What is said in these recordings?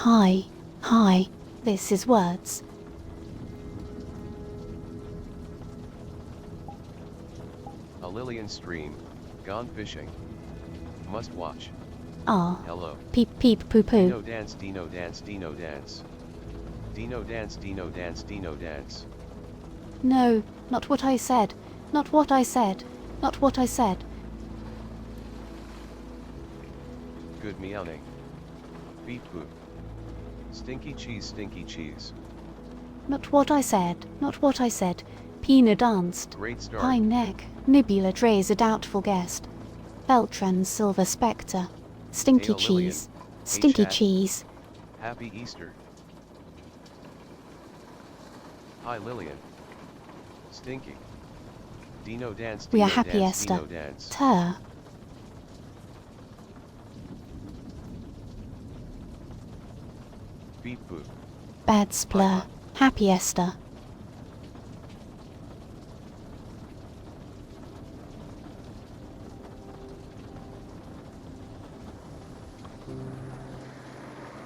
Hi. Hi. This is words. A Lillian stream. Gone fishing. Must watch. Ah. Hello. Peep peep poo poo. Dino dance, Dino dance, Dino dance. Dino dance, Dino dance, Dino dance. No, not what I said. Not what I said. Not what I said. Good meowing. Beep boop. Stinky cheese, stinky cheese. Not what I said. Not what I said. Pina danced. Great start. Pine neck. Nibula drays a doubtful guest. Beltran's silver spectre. Stinky Hail Lillian. cheese. Stinky VRChat. cheese. Happy Easter. Hi Lillian. Stinky. Dino dance, We Dino are happy, dance, Esther. Dino dance. Tur. Beep boop. Bad splur. Happy Esther.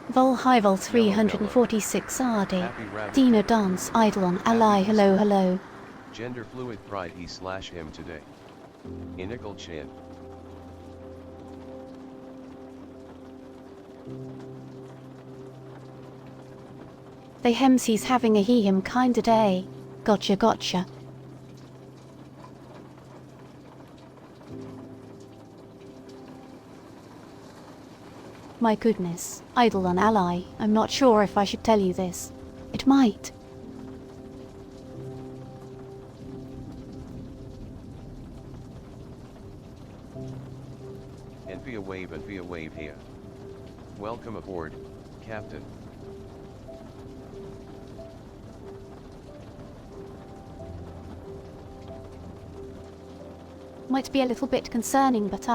Vol 346 RD. Happy rabbit. Dina dance Eidolon ally hello hello. Gender fluid pride he/him today. Inical chin. They hems he's having a he him kinda day. Gotcha gotcha. My goodness, Eidolon ally, I'm not sure if I should tell you this. It might. And via wave here. Welcome aboard, Captain. Might be a little bit concerning, but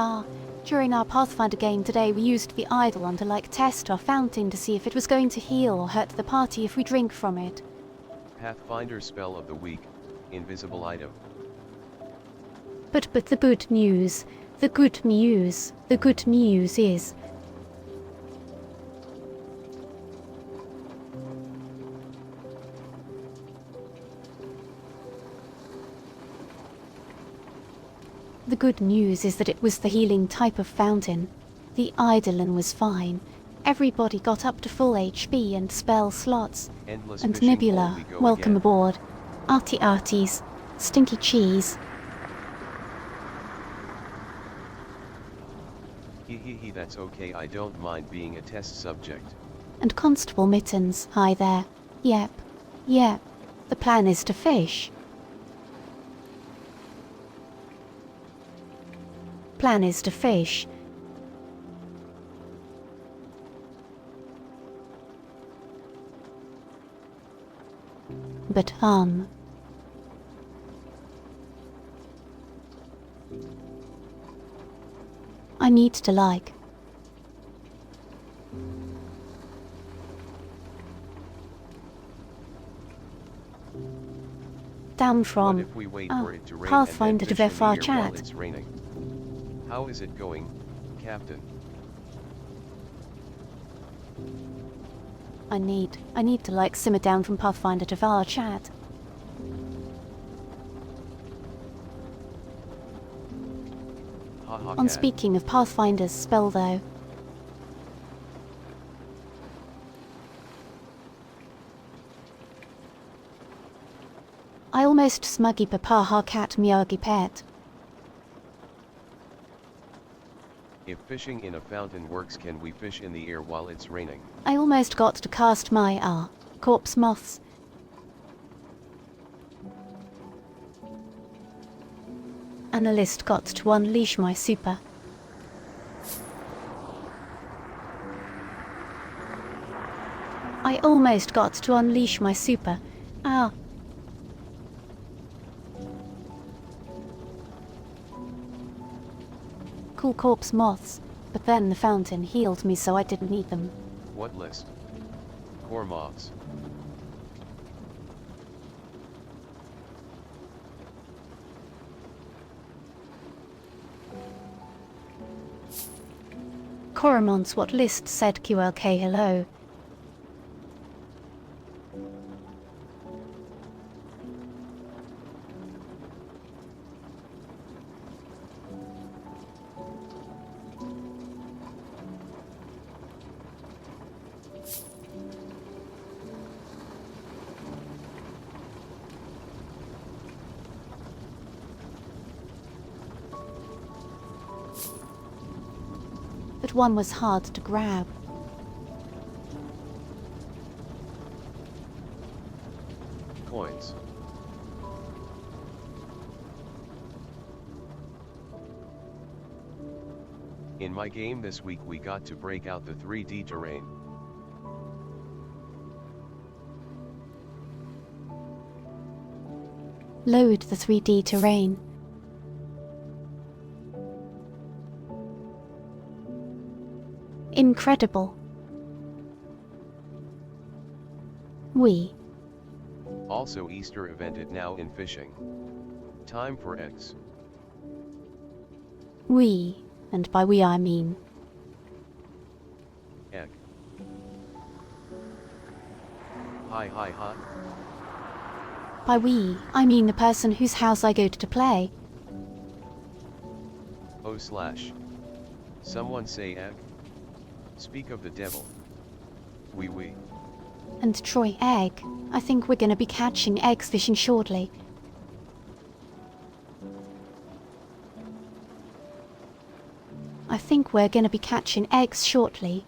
during our Pathfinder game today we used the Eidolon to test our fountain to see if it was going to heal or hurt the party if we drink from it. Pathfinder spell of the week, invisible item. But the good news is the good news is that it was the healing type of fountain. The Eidolon was fine. Everybody got up to full HP and spell slots. Endless And fishing Nebula, hole we go welcome again. aboard. Arty Arties, Stinky Cheese. He that's okay, I don't mind being a test subject. And Constable Mittens, hi there. Yep. Yep. The plan is to fish. Plan is to fish. But I need to down What from if we wait for it to rain Pathfinder and to then fish in the air while VRChat. it's raining? How is it going, Captain? I need to simmer down from Pathfinder to VRChat. Ha ha On cat. speaking of Pathfinder's spell though. I almost smuggy papa ha cat miyagi pet. If fishing in a fountain works, can we fish in the air while it's raining? I almost got to cast my corpse moths. Analyst got to unleash my super. I almost got to unleash my super. Cool corpse moths, but then the fountain healed me so I didn't need them. What list? Core moths. Coromons what list said QLK hello. but one was hard to grab. Coins. In my game this week we got to break out the 3D terrain. Load the 3D terrain. Incredible. We. Also Easter evented now in fishing. Time for eggs. We, and by we I mean Egg. Hi hi hi. by we I mean the person whose house I go to play. Oh slash. Someone say egg. Speak of the devil. Oui. And Troy, egg. I think we're gonna be catching eggs fishing shortly. I think we're gonna be catching eggs shortly.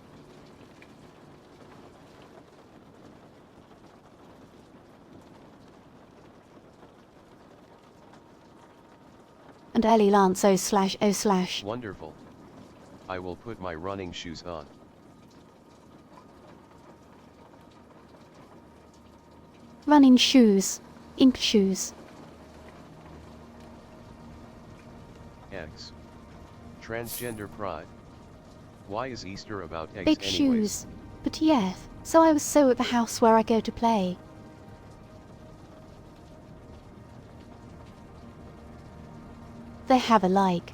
And Ellie Lance oh slash. Wonderful. I will put my running shoes on. Running shoes. Ink shoes. Eggs. Transgender pride. Why is Easter about eggs Big anyways? shoes. But yes, so I was so at the house where I go to play. They have a like.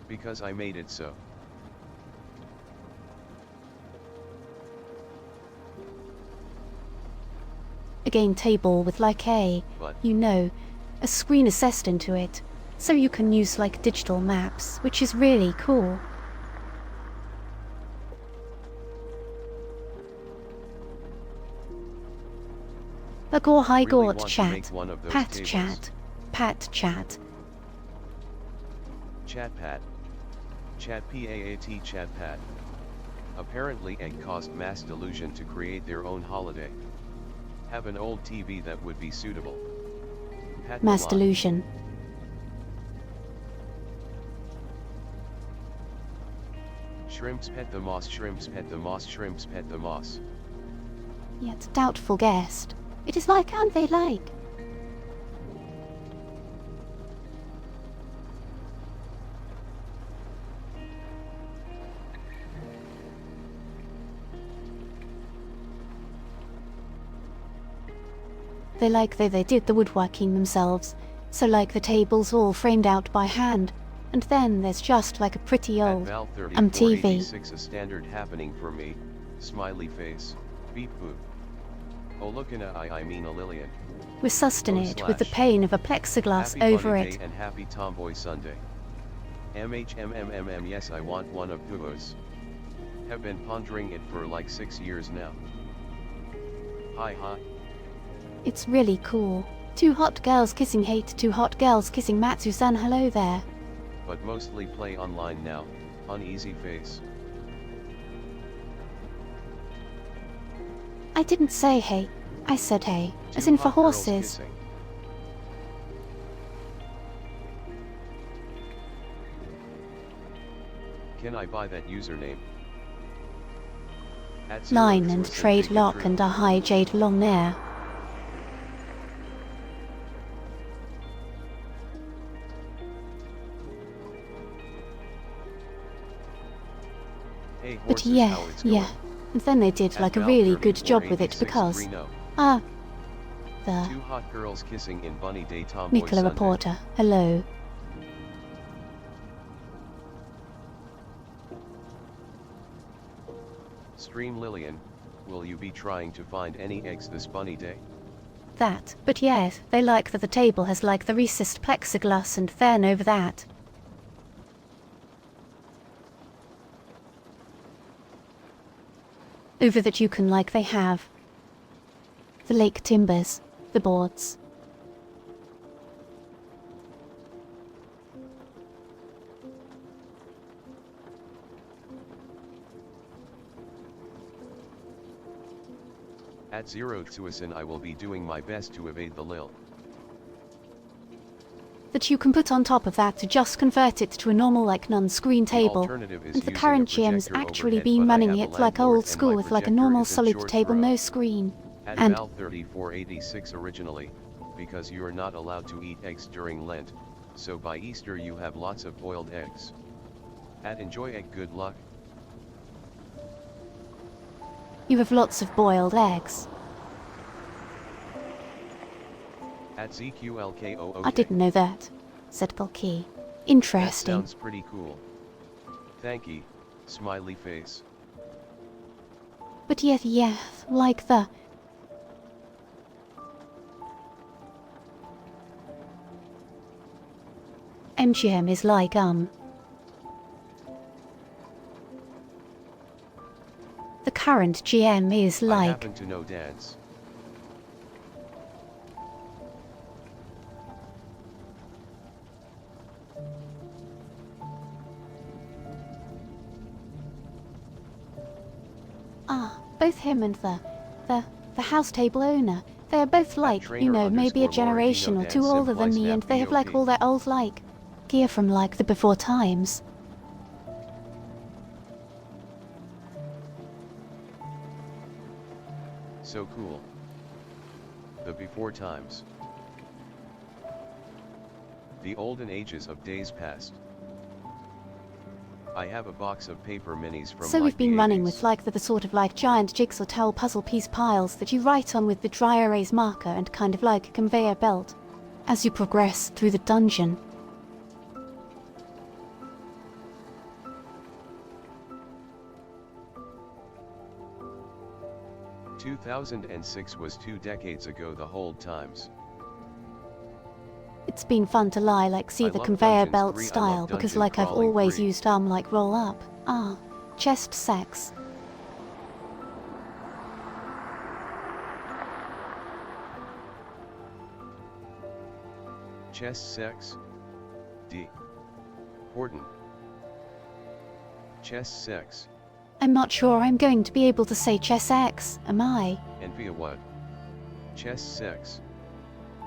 Because I made it so. A game table with like a, But you know, a screen assessed into it, so you can use like digital maps, which is really cool. The Gore High really Gort want to chat, make one of those Pat tables. chat, Pat chat. Chatpat. Chat PAAT Chatpat. Apparently egg caused mass delusion to create their own holiday. Have an old TV that would be suitable. Pat Mass Milan. delusion. Shrimps pet the moss, shrimps pet the moss, shrimps pet the moss. Yet doubtful guest. It is like, aren't they like? They like though they did the woodworking themselves, so like the tables all framed out by hand, and then there's just like a pretty At old Val TV. 3486 a standard happening for me, smiley face, beep boop. Oh lookina I mean a Lillian. We're sustenance with the slash. pain of a plexiglass Happy over Bunny it. Day and happy Tomboy Sunday. MHMMMM yes I want one of those. Have been pondering it for like 6 years now. Hi. It's really cool. Two hot girls kissing hate, two hot girls kissing Matsu-san, hello there. But mostly play online now, uneasy face. I didn't say hey, I said hey, as Two in for hot girls horses. kissing. Can I buy that username? At Line and 0 trade Big lock True. and a high jade long there. Hey, But horses, yeah, how it's going? yeah. And then they did At like a Val really good job with it 3486 because, Reno. the Two hot girls kissing in Bunny Day Tomboy Nicola Sunday. Reporter, hello. Stream Lillian, will you be trying to find any eggs this bunny day? That, but yes, they like that the table has like the recessed plexiglass and then over that. Over that you can like they have. The lake timbers, the boards. At 0 Thuasin I will be doing my best to evade the lil. That you can put on top of that to just convert it to a normal like non-screen The table. alternative is And the using current a GM's projector actually overhead, been but I running have a it like landlord old and school my with like a projector normal isn't solid short table, throw. no screen. At And Val 3486 originally, because you are not allowed to eat eggs during Lent, so by Easter you have lots of boiled eggs. At enjoy egg good luck. you have lots of boiled eggs. At ZQLKOOK. I didn't know that, said Balki. That Interesting. sounds pretty cool. Thank ye, smiley face. But yeah, like the... MGM is like, the current GM is I like... happen to know dance. Both him and the house table owner, they are both like, you trainer know, maybe a underscore Laura generation Dino or two dance older than implies me, and nap they have like BOP. all their old like gear from like the before times. So cool. The before times. The olden ages of days past. I have a box of paper minis from So like we've been the running 80s. with like the sort of like giant jigsaw towel puzzle piece piles that you write on with the dry erase marker and kind of like a conveyor belt as you progress through the dungeon. — 2006 was 2 decades ago the whole times. It's been fun to lie like see I the love conveyor Dungeons belt 3, I style love because Dungeon like I've Crawling always 3. used like roll up. Chest sex. Chest sex? D. Horton. Chest sex. I'm not sure I'm going to be able to say chess X, am I? And via what? Chest sex.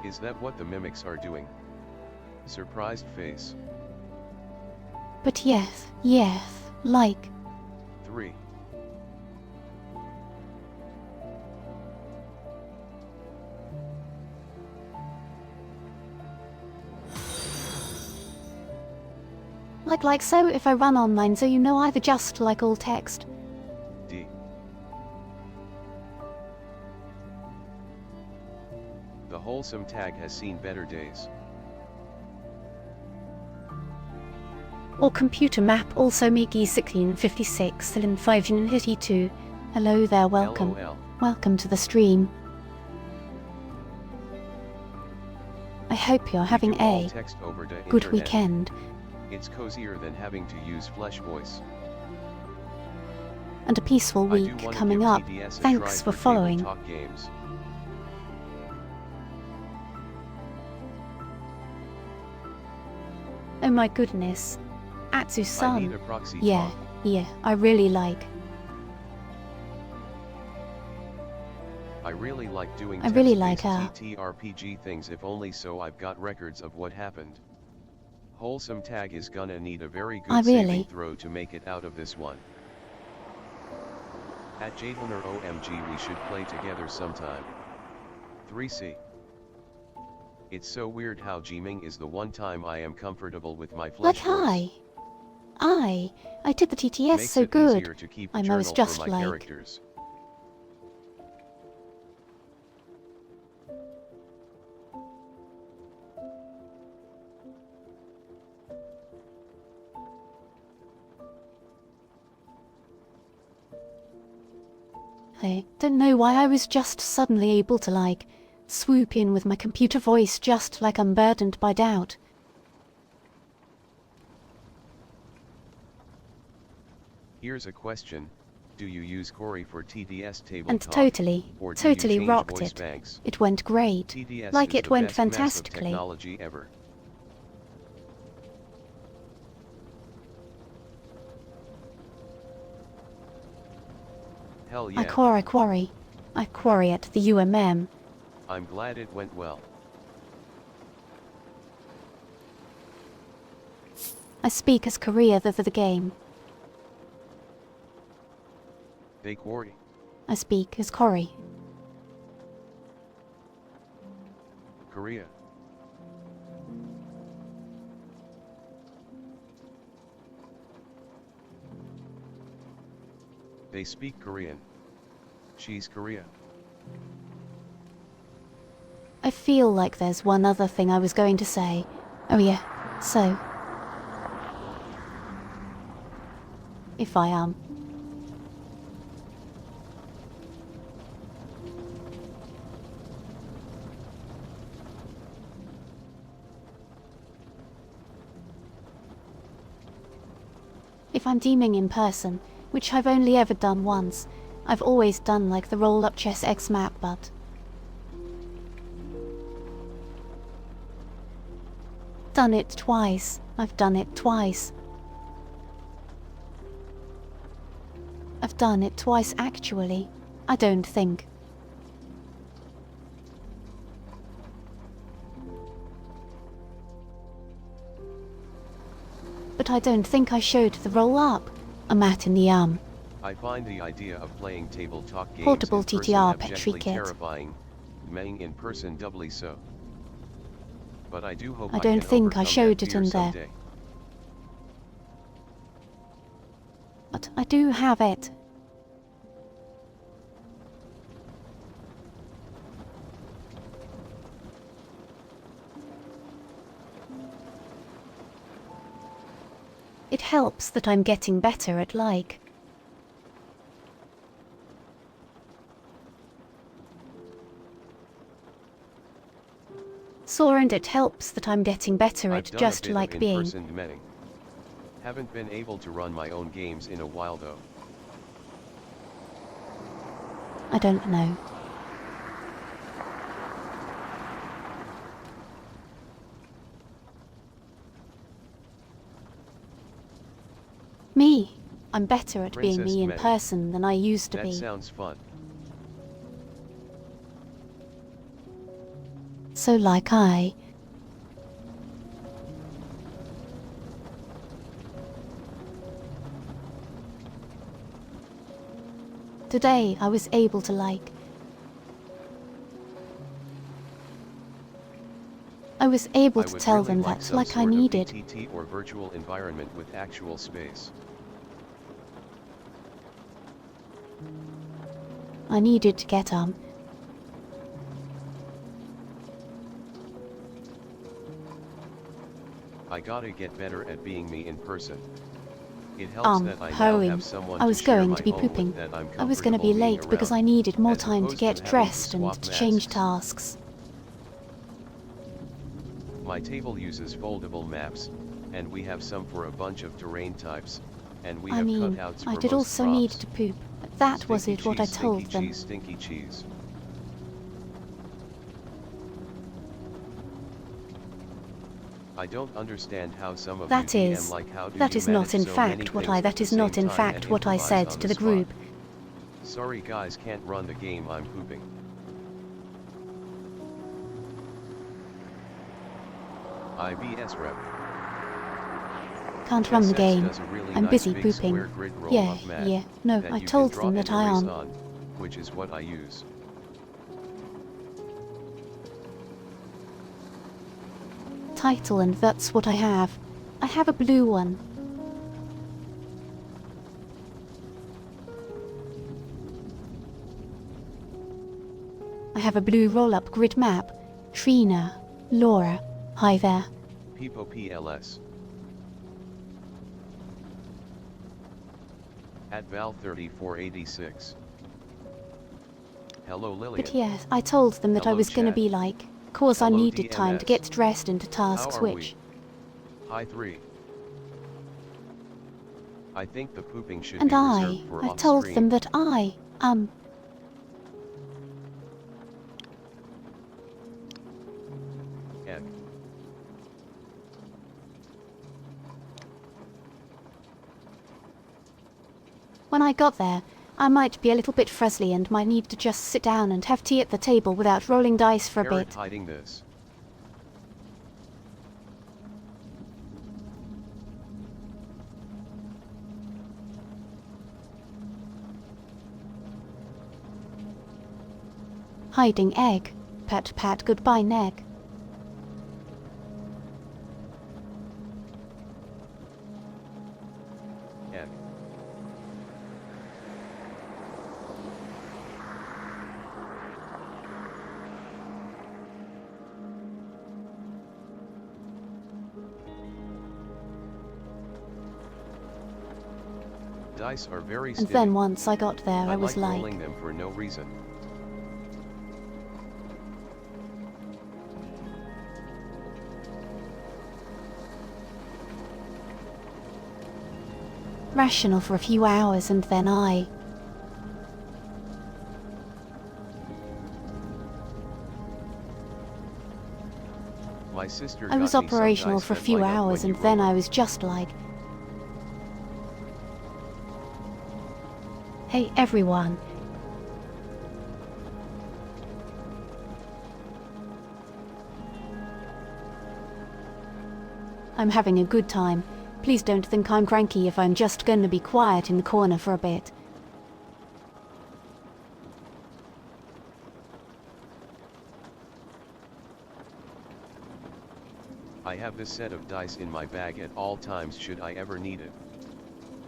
Is that what the mimics are doing? Surprised face. But yes, like. 3. Like so if I run online so you know either just like all text. D. The wholesome tag has seen better days. Or computer map also Miki 1656 Lin 552. Hello there, welcome. LOL. Welcome to the stream. I hope you're having We do all a text over the good internet. weekend It's cozier than having to use flesh voice. and a peaceful I do week wanna coming give up. TDS a Thanks try for following. tabletop games. Oh my goodness. I Atsu-san. need a proxy Yeah, talk. I really like. I really like doing I really text-based like, TTRPG things, if only so I've got records of what happened. Wholesome tag is gonna need a very good really? saving throw to make it out of this one. At Jadelner OMG, we should play together sometime. 3C. It's so weird how gaming is the one time I am comfortable with my flesh voice. I did the TTS Makes so it good. easier to keep a I'm journal always just for my like... characters. I don't know why I was just suddenly able to like swoop in with my computer voice just like unburdened by doubt. Here's a question. Do you use Corey for TDS table And talk, totally or do you change rocked voice it. banks? It went great. TDS Like is it the went best mess of fantastically. technology ever. Hell yeah. I quarry. I quarry at the UMM. I'm glad it went well. I speak as Korea the game. They quarry. I speak as Cory. Korea. They speak Korean. She's Korea. I feel like there's one other thing I was going to say. Oh yeah, so. If I am. If I'm deeming in person, which I've only ever done once, I've always done like the roll-up chess X map, but... Done it twice. I've done it twice. I've done it twice actually. I don't think. But I don't think I showed the roll-up. I'm at in the I find the idea of playing table talk games portable in person TTR Petri abjectly kit. terrifying, playing in person doubly so. But I do hope I I don't can think I overcome showed that it fear in there. someday. But I do have it. It helps that I'm getting better at like. Saw, and it helps that I'm getting better I've at done just a bit like of being. in-person metting. Haven't been able to run my own games in a while though. I don't know. Me. I'm better at being Princess me in Medi. person than I used to That be. sounds fun. So like I... Today I was able to like... I was able to would tell really them like that some like I sort of needed. VTT or virtual environment with actual space. I needed to get I gotta get better at being me in person. It helps that I now hoeing. have someone I to was share going my to be home with pooping. that I'm I was going to be comfortable being late because around, I needed more as time to opposed to get having to dressed and swap to change masks. tasks. My table uses foldable maps, and we have some for a bunch of terrain types, and we I have mean, cutouts I for did most also need props. to poop. But that was Stinky it what I cheese, told stinky them. cheese, stinky cheese. I don't understand how some of That you DM is, like how do that you is not manage in so many fact what things I, at that the is not same in time fact and what I improvise said on to the spot. group. Sorry guys, can't run the game, I'm pooping. IBS rep. Can't run the ChessX game. does a really I'm nice busy big pooping. square grid Yeah, roll-up mat yeah. No, that I you told can draw them and that I erase am. on, which is what I use. Title, and that's what I have. I have a blue one. I have a blue roll-up grid map. Trina, Laura, hi there. Peepo PLS. At Val3486. Hello Lillian. But yes, I told them that I Hello, was gonna chat. be like, cause I Hello, needed time to DMS. get dressed into How tasks are which... we? Hi 3. I think the pooping should And be reserved for I off told stream. them that Egg. when I got there, I might be a little bit frizzly and might need to just sit down and have tea at the table without rolling dice for a Carrot bit. hiding this. Hiding egg. Pat pat goodbye neg. Egg. Dice are very And sticky. then once I got there, I was like like, rolling them for no reason. rational for a few hours and then I My sister was got me some operational dice for a that few light up hours when and you then roll I them. was just like, hey everyone. I'm having a good time. Please don't think I'm cranky if I'm just gonna be quiet in the corner for a bit. I have this set of dice in my bag at all times should I ever need it.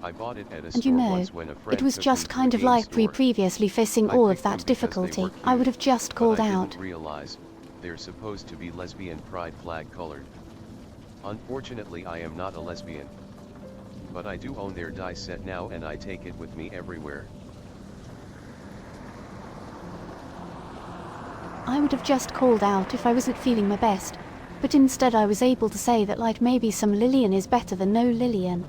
I bought it at a And you store know, once when a friend it was took just me to kind a of game like store. previously facing I all of picked them that because they difficulty. were I would cute, have just but called I out. didn't realize they're supposed to be lesbian pride flag colored. Unfortunately, I am not a lesbian. But I do own their dice set now and I take it with me everywhere. I would have just called out if I wasn't feeling my best, but instead I was able to say that like maybe some Lillian is better than no Lillian.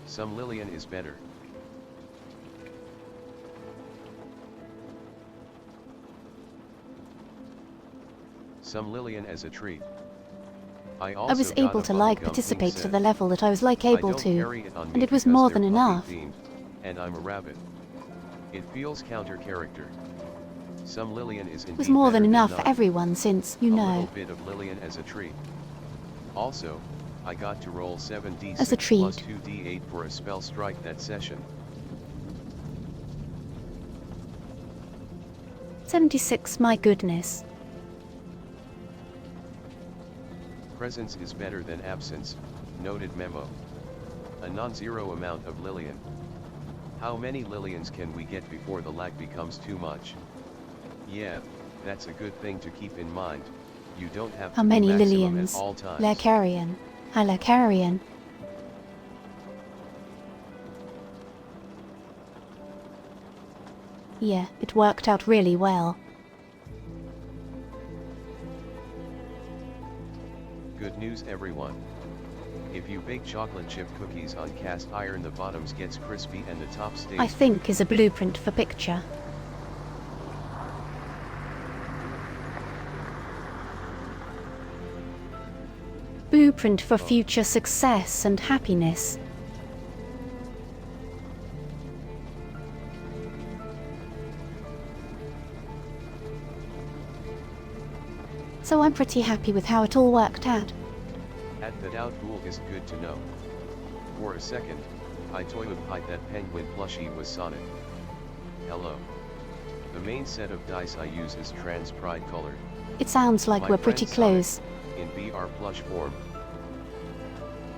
Some Lillian is better. Some Lillian as a treat. I I was also got able a to like bubblegum pink participate to set. the level that I was like I able don't to, carry it on and me it was because more they're than puppy enough. themed, and I'm a rabbit. It feels counter character. Some Lillian is It indeed was more than better enough none. for everyone since, you A know, little bit of Lillian as a treat. Also, I got to roll 7d6 As a plus treat. 2d8 for a spell strike that session. 76, my goodness. Presence is better than absence, noted memo. A non-zero amount of Lillian. How many Lillians can we get before the lag becomes too much? Yeah, that's a good thing to keep in mind. You don't have How to be many maximum at Lillians? all times. Lercarian. Hi Lercarian. Yeah, it worked out really well. Good news everyone. If you bake chocolate chip cookies on cast iron, the bottoms gets crispy and the top stays. I think is a blueprint for picture. Blueprint for future success and happiness. So I'm pretty happy with how it all worked out. At the doubtful is good to know. For a second, I toyed with that penguin plushie was Sonic. Hello. The main set of dice I use is trans pride colored. It sounds like My we're pretty friend Sonic, close. in VR plush form.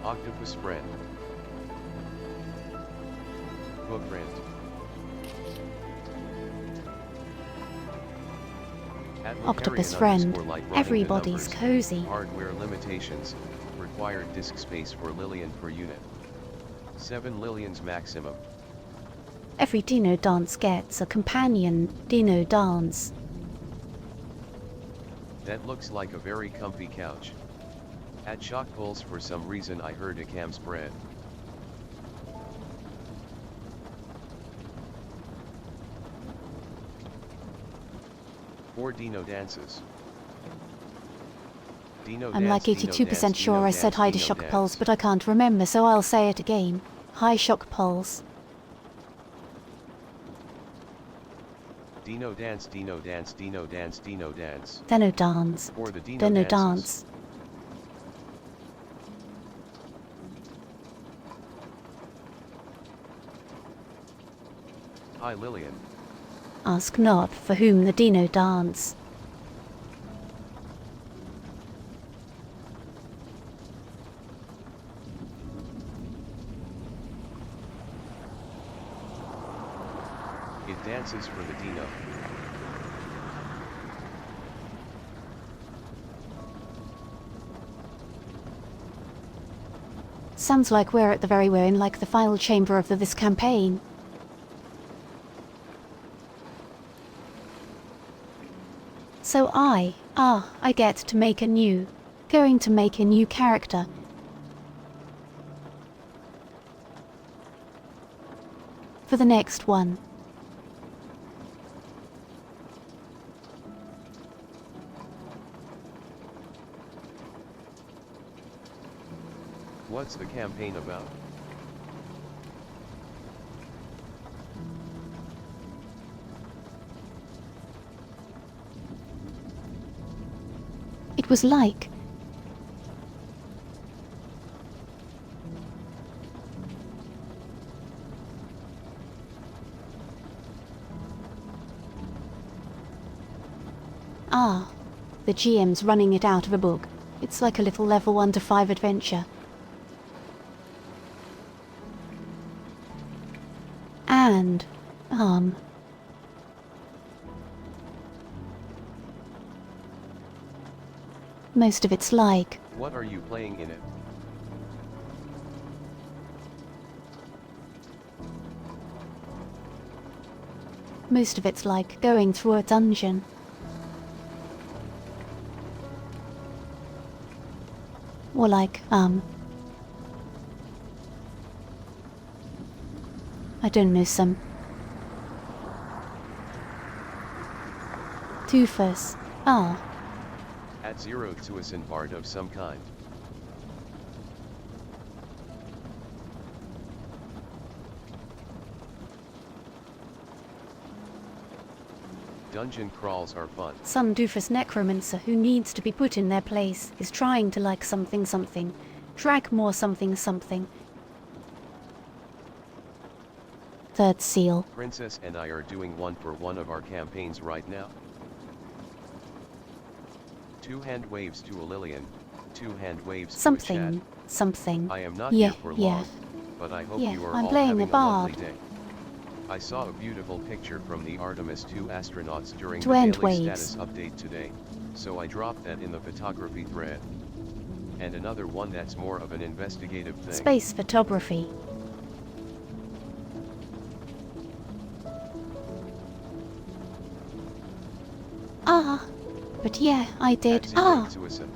Octopus friend. Book rent. Octopus friend. Everybody's cozy. Hardware limitations. Required disk space for Lillian per unit. 7 Lillians maximum. Every Dino dance gets a companion Dino dance. That looks like a very comfy couch. At Shock Pulse for some reason I heard a cam spread. Four Dino dances. Dino I'm like dance, Dino 82% dance, sure Dino I said dance, hi to Dino Shock dance. Pulse, but I can't remember, so I'll say it again. Hi, Shock Pulse. Dino dance, Dino dance, Dino dance, Dino dance. Dino dance. Or the Dino Dino dances. dance. Hi Lillian. Ask not for whom the Dino dance. It dances for the Dino. Sounds like we're at the we're in like the final chamber of this campaign. So I get to make going to make a new character. For the next one. What's the campaign about? It was like the GM's running it out of a book. It's like a little level 1 to 5 adventure. And, most of it's like... What are you playing in it? Most of it's like going through a dungeon. Or like, I don't know, some Toofus. At zero to a sin bard of some kind. Dungeon crawls are fun. Some doofus necromancer who needs to be put in their place is trying to like something something, drag more something something. Third seal. Princess and I are doing one for one of our campaigns right now. 2 hand waves to a Lillian, 2 hand waves to a Something, Chad. something. I am not Yeah, here for yeah. long, but I hope Yeah, you are I'm all playing having a a lovely bard. day. I saw a beautiful picture from the Artemis 2 astronauts during To the end daily waves. status update today, so I dropped that in the photography thread. And another one that's more of an investigative thing. Space photography. But yeah, I At did. 0 to a sin.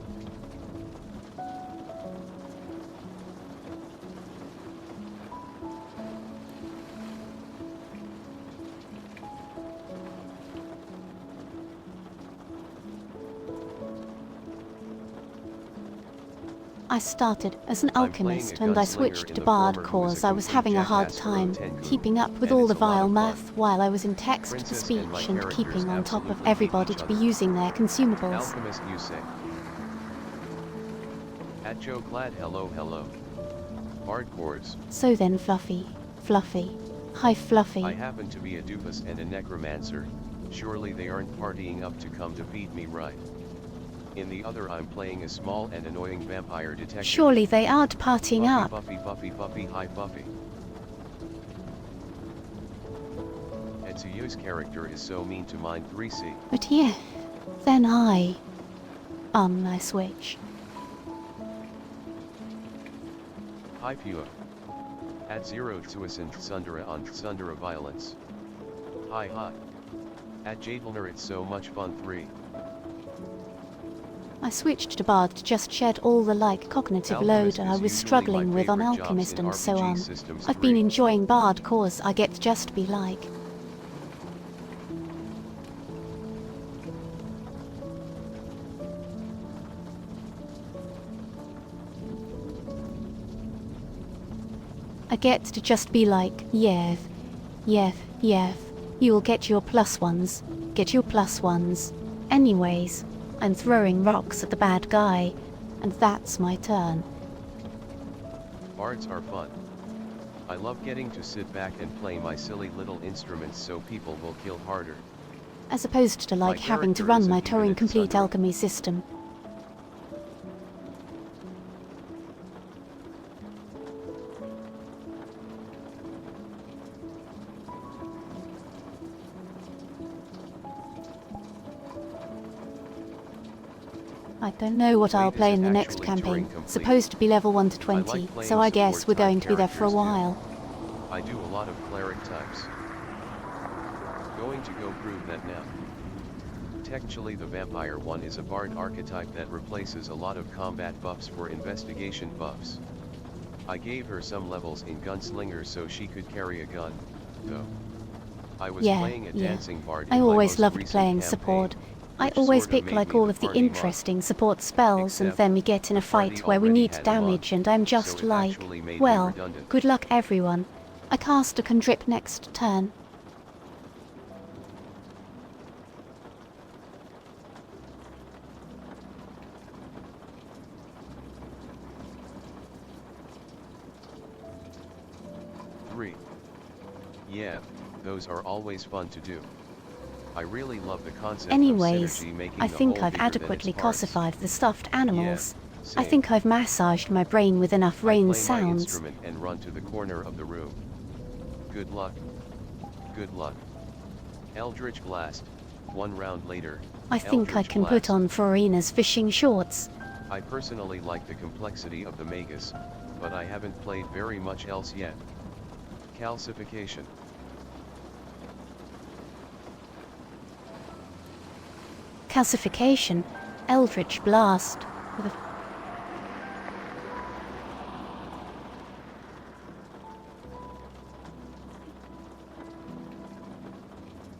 I started as an I'm playing alchemist a and I gunslinger switched in to the bard former who cause is a I was complete having a hard jackass time Tengu, keeping up with and all it's the a lot vile of fun. math while I was in text to Princess and my speech and characters keeping on top of absolutely hate everybody each to be other. using their consumables. Alchemist you say. At Joe Clad hello hello. Bard cores. So then Fluffy. Hi Fluffy. I happen to be a doofus and a necromancer, surely they aren't partying up to come to beat me right. In the other I'm playing a small and annoying vampire detective. Surely they aren't partying Buffy, up. Buffy, Buffy, Buffy, hi Buffy. Etsuyu's character is so mean to mine 3C. But yeah, then I switch. Hi Pua. At 0 to a sin Sundara on Sundara violence. Hi. At Jadelner it's so much fun 3. I switched to bard to just shed all the cognitive Alchemist load I is was usually struggling my with on favorite jobs alchemist in and so RPG on. systems I've been 3. enjoying bard cause I get to just be like. I get to just be like, Yev, Yev, Yev. You'll get your plus ones. Get your plus ones. Anyways, I'm throwing rocks at the bad guy, and that's my turn. Bards are fun. I love getting to sit back and play my silly little instruments so people will kill harder. As opposed to like having to run my Turing complete alchemy system. I don't know what I'll play in the next campaign. Supposed to be level 1 to 20, so I guess we're going to be there for a while. I do a lot of cleric types. Going to go prove that now. Technically the vampire one is a bard archetype that replaces a lot of combat buffs for investigation buffs. I gave her some levels in gunslinger so she could carry a gun, though. I was playing a dancing bard in I always my most loved recent playing campaign, support. I which always sorta pick made like me all the of the party mod. interesting support spells, and Except then we get in a the party fight where we already need had a mod, damage, and I'm just so it like, actually made me well, redundant. good luck everyone. I cast a contrip next turn. Yeah, those are always fun to do. I really love the concept Anyways, of synergy making I the think whole I've bigger than adequately its parts. cossified the stuffed animals. I same. think I've massaged my brain with enough I rain play my sounds. instrument and run to the corner of the room. Good luck. Good luck. Eldritch Blast. 1 round later. I think I Eldritch can Blast. put on Farina's fishing shorts. I personally like the complexity of the Magus, but I haven't played very much else yet. Calcification. Calcification. Eldritch Blast. With a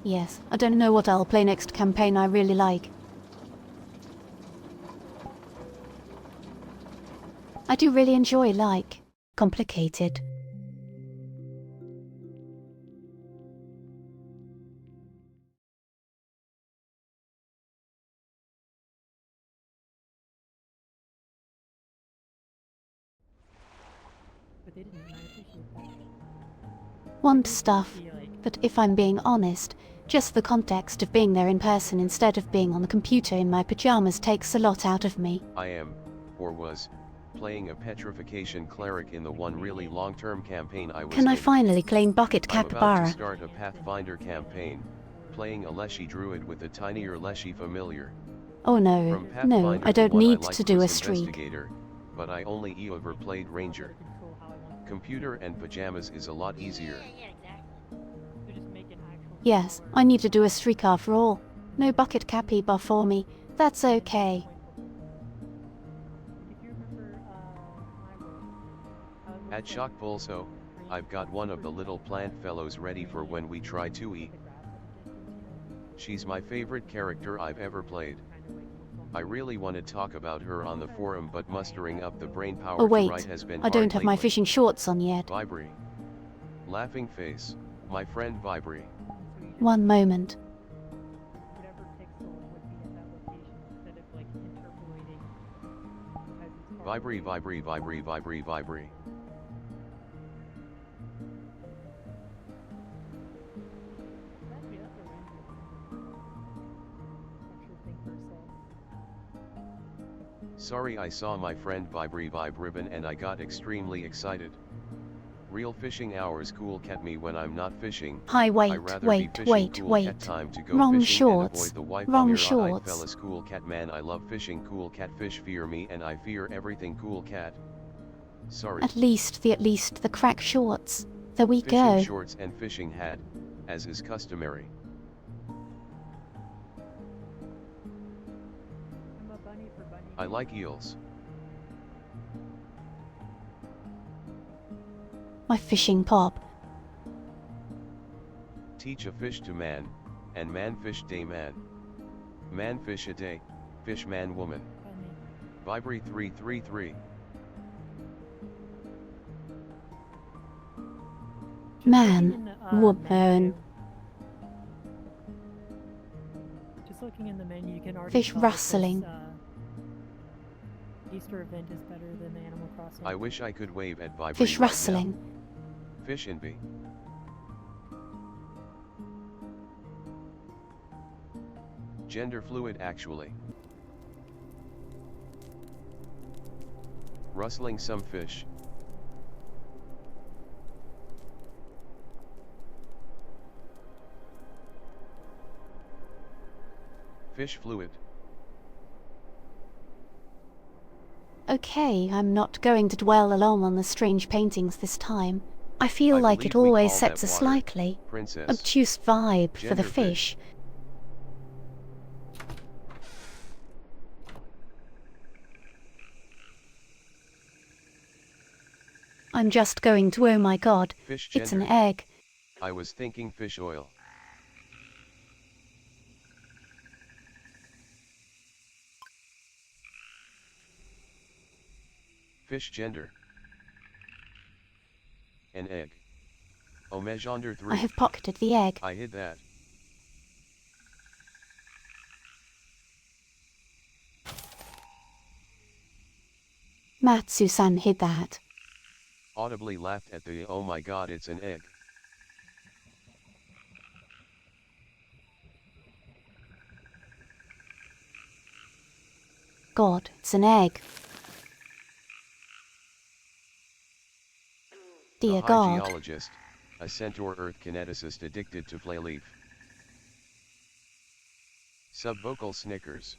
Yes, I don't know what I'll play next campaign I really like. I do really enjoy, like, complicated. But they didn't, and I appreciate that. Want stuff, but if I'm being honest, just the context of being there in person instead of being on the computer in my pajamas takes a lot out of me. I am, or was, playing a petrification cleric in the one really long-term campaign I was Can I in. finally claim Bucket I'm about to Capybara? start a Pathfinder campaign, playing a Leshy druid with a tinier Leshy familiar. Oh no, From no, Pathfinder I don't 1 need liked to do a was streak. Investigator, but I only ever played Ranger. Control how I want Computer and pajamas is a lot easier. to just make an actual. Yes, I need to do a streak after all. No Bucket Capybara for me. That's okay. If you remember, my world, I was At Shock Pulso, I've got one of the little plant fellows ready for when we try to eat. She's my favorite character I've ever played. I really want to talk about her on the forum, but mustering up the brainpower Oh to wait, write has been I don't hard have my lately. fishing shorts on yet. Vibri. Laughing face, my friend Vibri. One moment. Whatever pixel would be at that location instead of like interpolating. Because it's hard. Vibri, Vibri, Vibri, Vibri, Vibri. Actually, that's a random actual thing per se. Sorry, I saw my friend Vibri Vibe ribbon and I got extremely excited. Real fishing hours cool cat me when I'm not fishing. Hi, wait, I'd rather be wait, fishing wait, cool wait. cat time to go Wrong fishing and shorts. avoid the wife Wrong on your shorts. fellas cool cat man. I love fishing cool cat fish fear me and I fear everything cool cat. Sorry. At least the crack shorts. There we Fishing go. shorts and fishing hat, as is customary. I'm a bunny for bunny. I like eels. My fishing pop. Teach a fish to man, and man fish day man. Man fish a day, fish man woman. Bunny. Vibri 333. Man, looking in the woman. menu, just looking in the menu, you can already Fish tell that rustling. this Easter event is better than the Animal Crossing. I wish I could wave at Vibri Fish right rustling. now. Fish and bee. Gender fluid actually. Rustling some fish. Fish fluid. Okay, I'm not going to dwell along on the strange paintings this time. I feel I like it believe we always call sets that a water, slightly princess. obtuse vibe for the Gender fish. fish. I'm just going to, oh my god, Fish it's an gender. egg. I was thinking fish oil. Fish gender. An egg. Omegender 3. I have pocketed the egg. I hid that. Matsu-san hid that. Audibly laughed at the oh my god it's an egg. God, it's an egg. Dear A God. hygeologist, a centaur earth kineticist addicted to flayleaf. Subvocal snickers.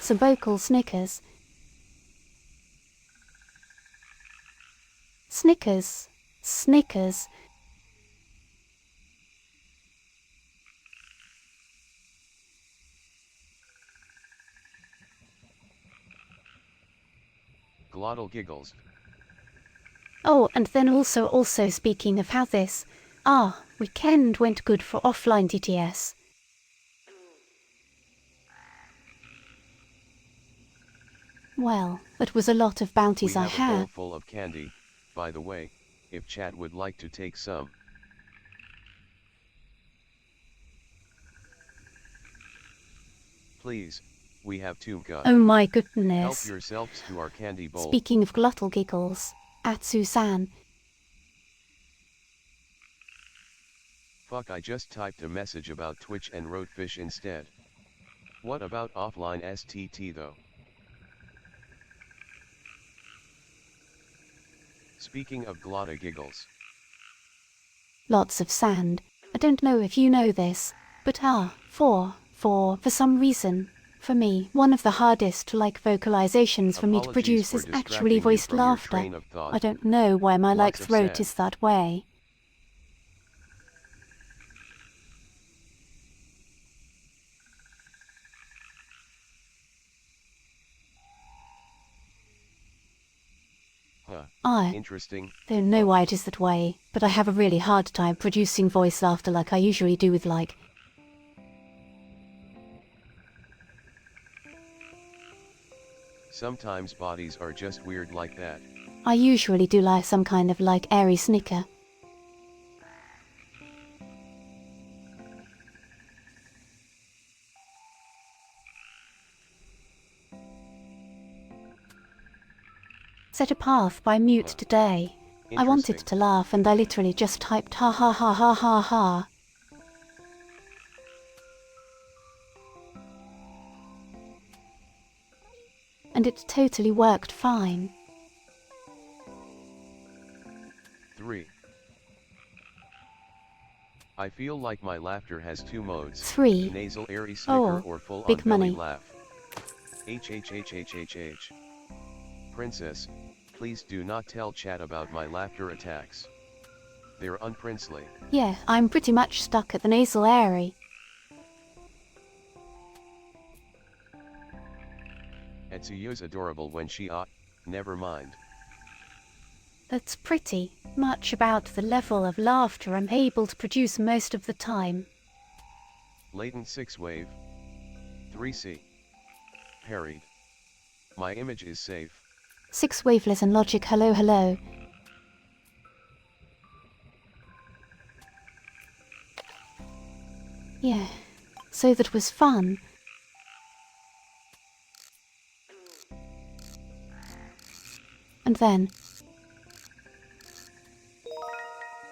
Subocal Snickers. Snickers. Snickers. Glottal giggles. Oh, and then also speaking of how this, weekend went good for offline TTS. Well, it was a lot of bounties We I have a bowl had. full of candy, by the way, if chat would like to take some. Please, we have two got. Oh my Help goodness. yourselves to our candy bowl. Speaking of glottal giggles, Atsu-san, Fuck, I just typed a message about Twitch and wrote fish instead. What about offline STT though? Speaking of glotta giggles. lots of sand. I don't know if you know this, but for some reason, for me, one of the hardest to like vocalizations for me to Apologies produce for is actually distracting you voiced from your laughter. train of thought. I don't know why my like Lots of throat sand. is that way. Huh. I Interesting. don't know why it is that way, but I have a really hard time producing voice laughter like I usually do with like. Sometimes bodies are just weird like that. I usually do like some kind of like airy snicker. Set a path by mute Huh. today. I wanted Interesting. to laugh and I literally just typed ha ha ha ha ha ha. And it totally worked fine. 3. I feel like my laughter has two modes. 3. Nasal airy snicker Oh, or full big on belly money. laugh. HHHHHH. Princess, please do not tell chat about my laughter attacks. They're unprincely. Yeah, I'm pretty much stuck at the nasal airy. Etsuyo's adorable when she never mind. That's pretty much about the level of laughter I'm able to produce most of the time. Latent 6 wave. 3C. Parried. My image is safe. 6 waveless and logic hello hello. Yeah, so that was fun. And then,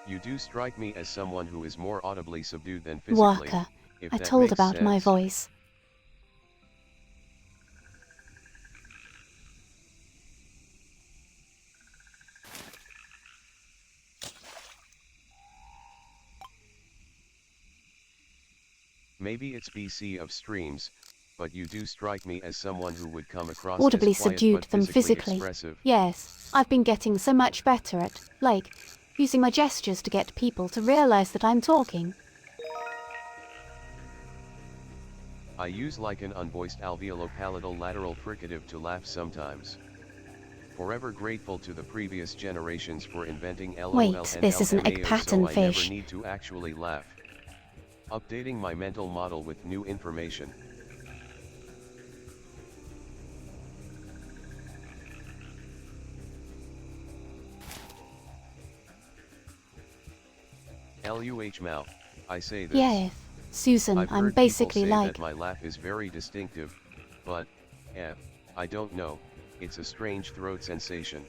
You do strike me as someone who is more audibly subdued than physically, Walker, if I that told makes about my sense. voice. Maybe it's BC of streams, but you do strike me as someone who would come across Audibly as quiet subdued but them physically physically. expressive. Yes, I've been getting so much better at, like, using my gestures to get people to realize that I'm talking. I use like an unvoiced alveolo-palatal lateral fricative to laugh sometimes. Forever grateful to the previous generations for inventing LOL Wait, and this is an egg LMAO pattern so I never fish. need to actually laugh. Updating my mental model with new information. LUH Mao, I say this. Yeah, Susan, I've I'm heard people basically say like, that my laugh is very distinctive, but, I don't know, it's a strange throat sensation.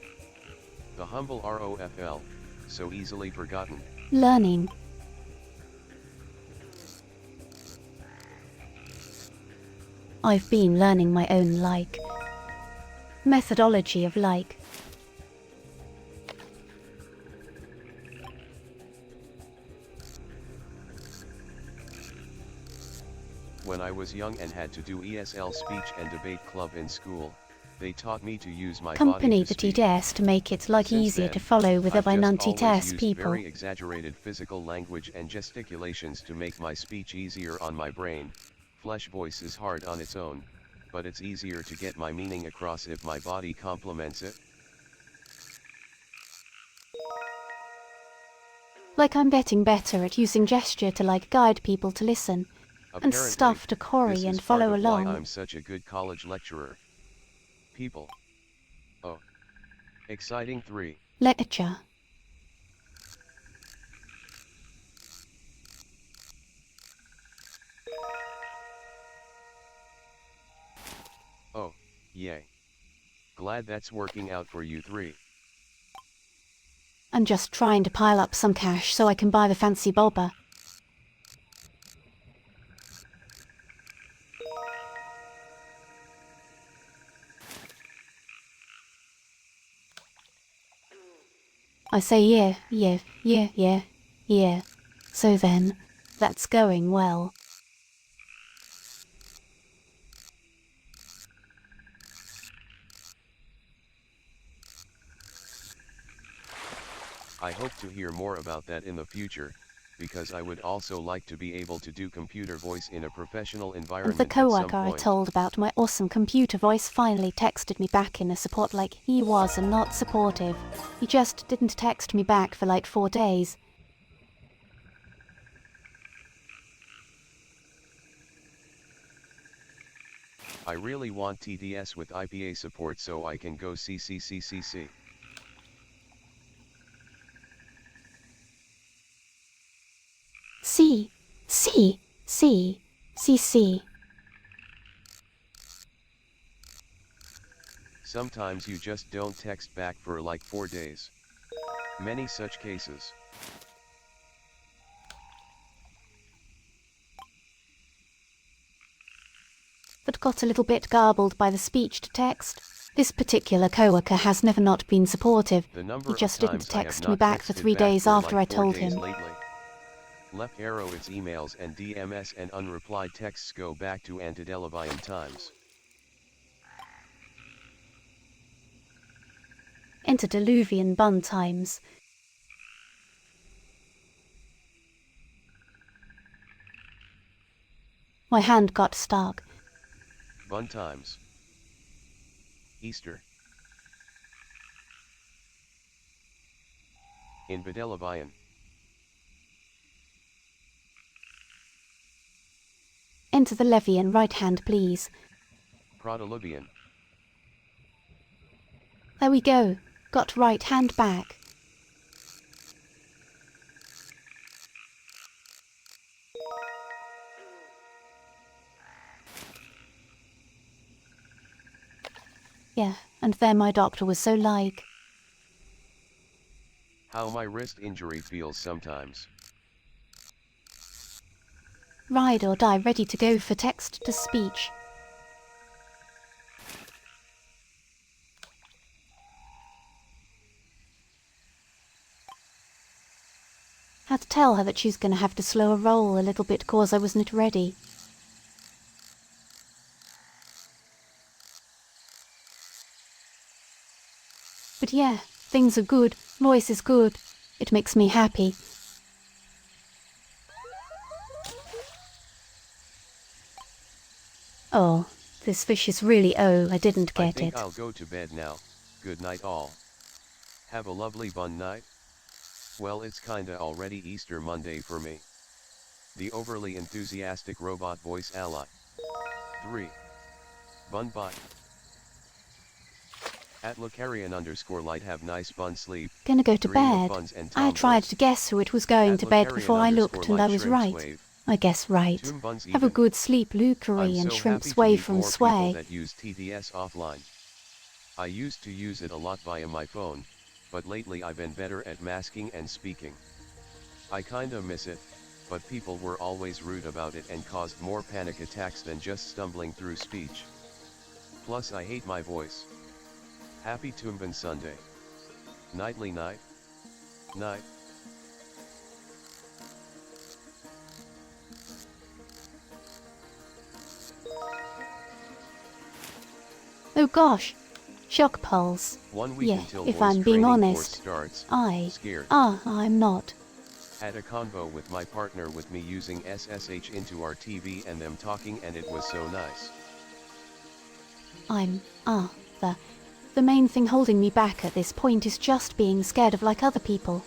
The humble ROFL, so easily forgotten. learning. I've been learning my own like. Methodology of like. When I was young and had to do ESL speech and debate club in school, they taught me to use my Company body to that he speak. dares to make it like Since easier then, to follow with the I've just Vinanti always test used people. very exaggerated physical language and gesticulations to make my speech easier on my brain. Flesh voice is hard on its own, but it's easier to get my meaning across if my body complements it. Like I'm getting better at using gesture to like guide people to listen. And Apparently, stuff to this Corey is and part follow of why along. I'm such a good college lecturer. People. Oh. Exciting 3. Lecture. Oh, yay. Glad that's working out for you 3. I'm just trying to pile up some cash so I can buy the fancy bobber. I say yeah. So then, that's going well. I hope to hear more about that in the future, because I would also like to be able to do computer voice in a professional And environment the at some coworker I point. told about my awesome computer voice finally texted me back in a support like he was and not supportive. He just didn't text me back for like 4 days. I really want TDS with IPA support so I can go CCCCC. C. Sometimes you just don't text back for like 4 days. Many such cases. That got a little bit garbled by the speech to text. This particular coworker has never not been supportive. The number He of just didn't times I have text not me back for texted 3 back days for after like I 4 told days him. lately. Left arrow its emails and DMS and unreplied texts go back to antediluvian times. Antediluvian bun times. My hand got stuck. Bun times. Easter. In Antediluvian. Enter the Levian right hand, please. Prodiluvian. There we go. Got right hand back. Yeah, and then my doctor was so like, How my wrist injury feels sometimes. ride or die, ready to go for text to speech. Had to tell her that she's gonna have to slow her roll a little bit cause I wasn't ready. But yeah, things are good, voice is good. It makes me happy. Oh, this fish is really I didn't I get think it. I'll go to bed now. Good night all. Have a lovely bun night. Well, it's kinda already Easter Monday for me. The overly enthusiastic robot voice ally. 3. Bun bye. At Lucarian_light have nice bun sleep. Gonna go to Dream of bed. buns and I tried tomboys. to guess who it was going At to bed before I looked and I Lucarian_light was shrimps right. wave. I guess right. Tomb buns Have a even. good sleep, Lucary, I'm and so shrimp happy to sway meet from more people sway. that use TDS offline. I used to use it a lot via my phone, but lately I've been better at masking and speaking. I kinda miss it, but people were always rude about it and caused more panic attacks than just stumbling through speech. Plus I hate my voice. Happy Toomban Sunday. Nightly night. Night. Oh gosh, shock pulse. 1 week Yeah, until if voice I'm being training honest, course starts. I'm Scared. not. Had a convo with my partner with me using SSH into our TV and them talking, and it was so nice. The main thing holding me back at this point is just being scared of like other people.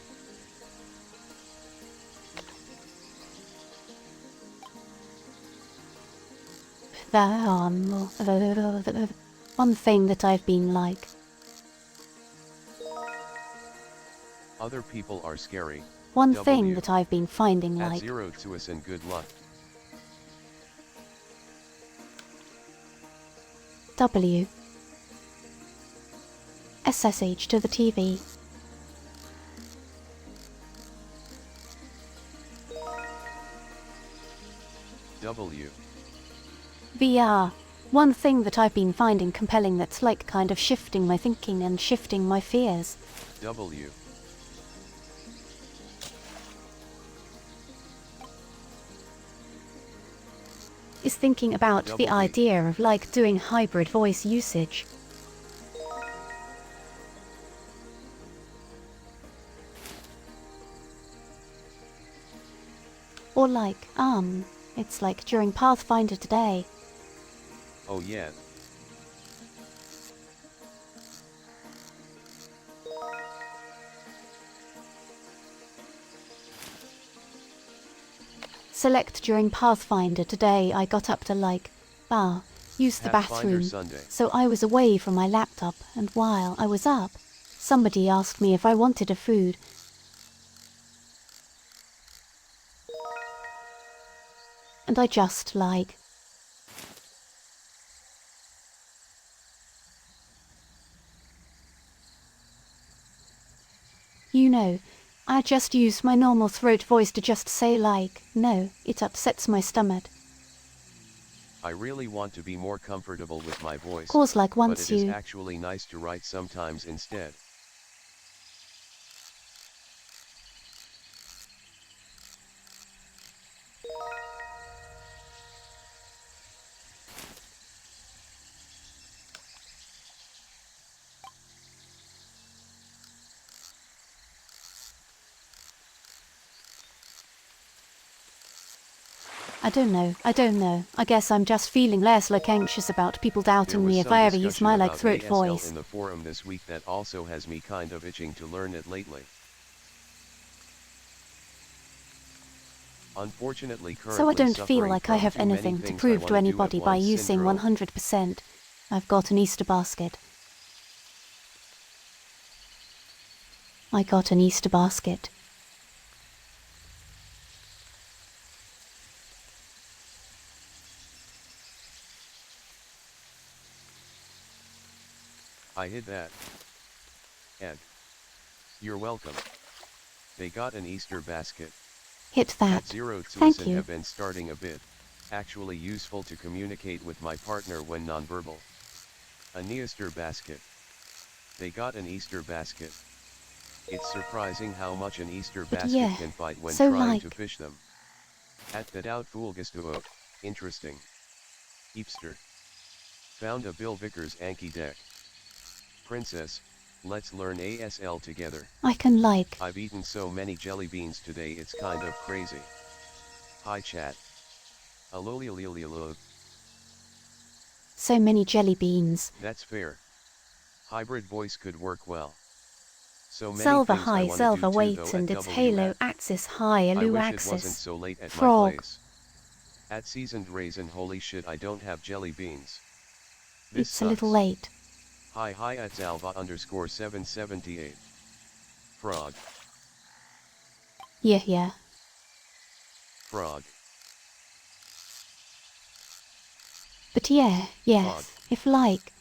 One thing that I've been like. Other people are scary. One W. thing that I've been finding At like. 0 to us and good luck. W. SSH to the TV. W. VR. One thing that I've been finding compelling that's like kind of shifting my thinking and shifting my fears. W. Is thinking about the W. idea of like doing hybrid voice usage. Or like, it's like during Pathfinder today. Oh yeah. Select during Pathfinder today I got up to like, use the Pathfinder bathroom. Sunday. So I was away from my laptop and while I was up, somebody asked me if I wanted a food. And I just like... You know, I just use my normal throat voice to just say like, no, it upsets my stomach. I really want to be more comfortable with my voice, Cause like but once it is you... actually nice to write sometimes instead. I don't know. I guess I'm just feeling less like anxious about people There doubting was me if some I ever use discussion my like about throat ASL voice. in the forum this week that also has me kind of itching to learn it lately. Unfortunately, currently So I don't feel suffering like I from have too many anything to things I prove to wanna do at anybody by once using syndrome. 100%. I've got an Easter basket. I got an Easter basket. I hid that. Ed. You're welcome. They got an Easter basket. Hit that. At Zero Thank Tsusen you. have been starting a bit, actually useful to communicate with my partner when nonverbal. An Easter basket. They got an Easter basket. It's surprising how much an Easter But basket yeah, can fight when so trying like. to fish them. At that outful gestuo, interesting. Eepster. Found a Bill Vickers Anki deck. Princess, let's learn ASL together. I can like. I've eaten so many jelly beans today it's kind of crazy. Hi chat. Aloliololiolo. So many jelly beans. That's fair. Hybrid voice could work well. So many Selva things I high, wanna do Selva too wait, though and at it's W halo at. axis high, I alu wish it wasn't axis. so late at my Frog. place. At seasoned raisin holy shit I don't have jelly beans. This It's a little sucks. late. Hi at Zalva _ 778. Frog. Yeah. Frog. But yeah, yes, Frog. if like.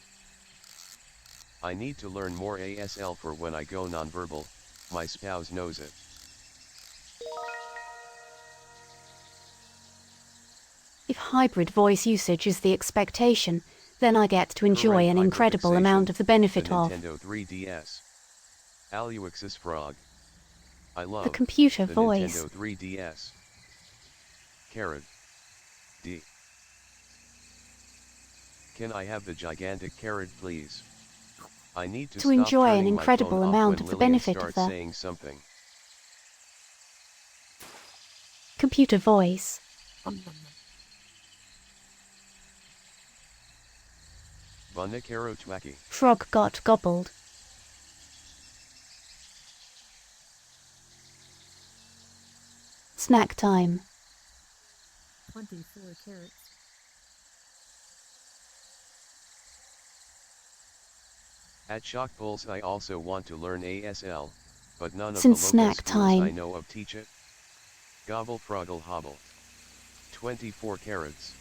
I need to learn more ASL for when I go nonverbal, my spouse knows it. If hybrid voice usage is the expectation, then I get to enjoy Correct an incredible amount of the benefit the of Nintendo 3DS. Aluix's Frog. I love the computer the voice. Nintendo 3DS. Carrot. D. Can I have the gigantic carrot please? I need to To stop enjoy an turning my phone incredible off amount when of the Lillian benefit of starts the saying something. computer voice. Bunnikaro Twaki. Frog got gobbled. Snack time. 24 carrots. At Shock Pulse I also want to learn ASL, but none of the Since local snack schools I time. know of teach it. Gobble Froggle Hobble. 24 carrots.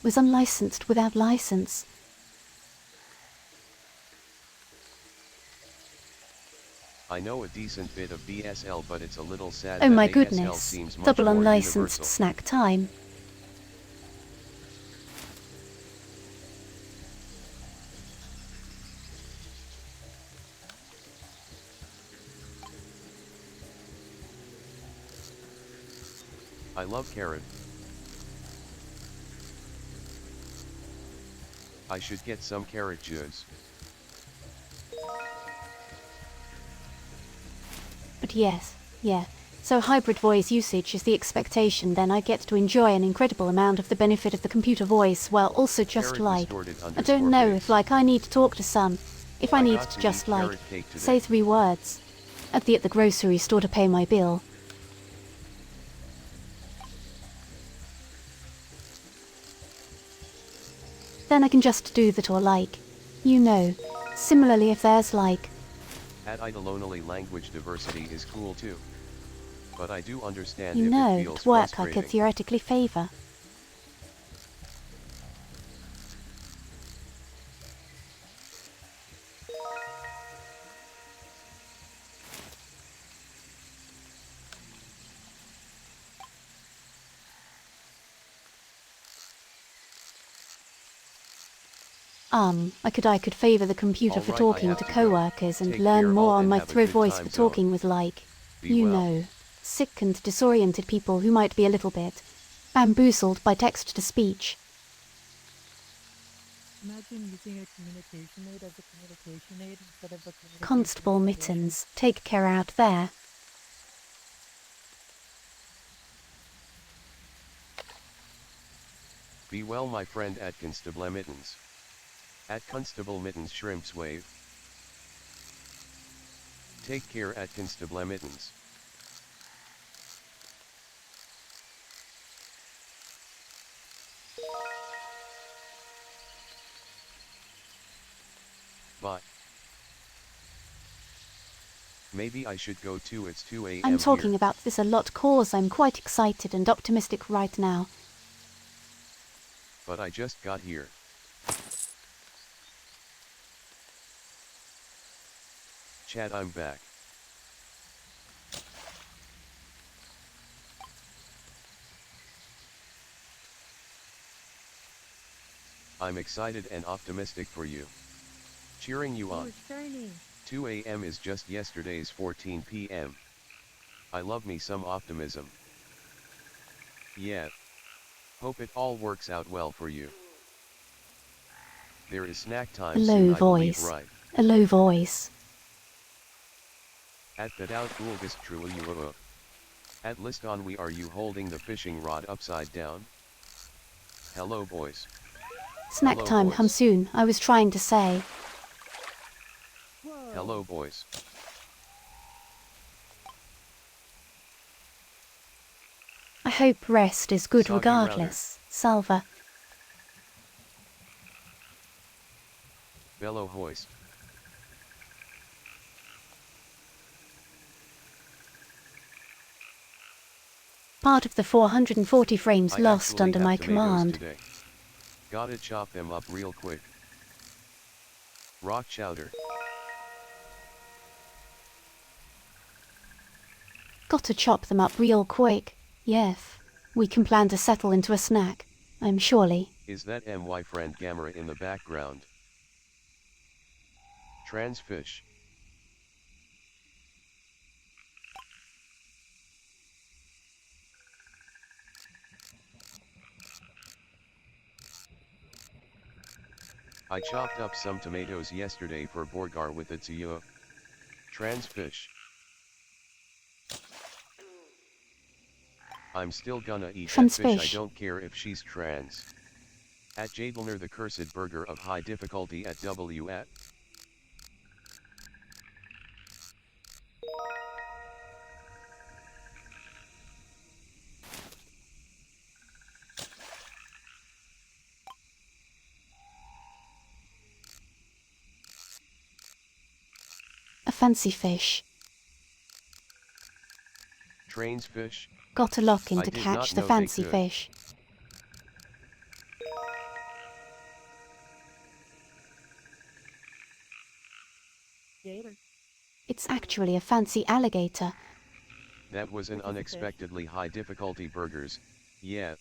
Was unlicensed without license. I know a decent bit of BSL but it's a little sad Oh that my ASL goodness. seems much Double more unlicensed universal. snack time. I love carrot. I should get some carrot juice. But yes, yeah. So hybrid voice usage is the expectation, then I get to enjoy an incredible amount of the benefit of the computer voice while also just Carrot like. distorted I don't know _ if like I need to talk to some. If I need got to to just eat like carrot cake today. say 3 words. At the grocery store to pay my bill. Then I can just do that or like. You know. Similarly if there's like. At Idolonally language diversity is cool too. But I do understand You if know, it feels at work I frustrating. could theoretically favour. I could favour the computer for Alright, I talking have to to go. co-workers and Take learn care more all on and my have a throw good voice time for zone. talking with like, Be you well. know, sick and disoriented people who might be a little bit bamboozled by text-to-speech. Imagine using a communication aid as a communication aid instead of a communication Constable solution. Mittens, take care out there. Be well my friend at Constable Mittens. At Constable Mittens Shrimps Wave. Take care at Constable Mittens. Bye. Maybe I should go too, it's 2 a.m. I'm talking here. about this a lot cause I'm quite excited and optimistic right now. But I just got here. Chat, I'm back. I'm excited and optimistic for you. Cheering you Oh, on. it's shiny. 2 a.m. is just yesterday's 14 p.m. I love me some optimism. Yeah. Hope it all works out well for you. There is snack A time soon, low I believe, voice. right? A low voice. At that out Ulgist truly you At list on we are you holding the fishing rod upside down? Hello boys. Snack Hello, time boys. Hamsoon, I was trying to say. Whoa. Hello boys. I hope rest is good Soggy router. regardless. Salva. Bellow hoist. Part of the 440 frames I lost actually under have my tomatoes command. today. Gotta chop them up real quick. Rock chowder. Gotta chop them up real quick. Yes. We can plan to settle into a snack. I'm surely. Is that my friend Gamera in the background? Transfish. I chopped up some tomatoes yesterday for Borgar with the tsuyo. Transfish. I'm still gonna eat that fish, I Transfish. don't care if she's trans. At Jadelner the cursed burger of high difficulty at W at. A fancy fish. Trains fish. Gotta lock in I to did catch not the know they fancy could. fish. Gator. It's actually a fancy alligator. That was an Which is a fish. unexpectedly high difficulty burgers, yeah.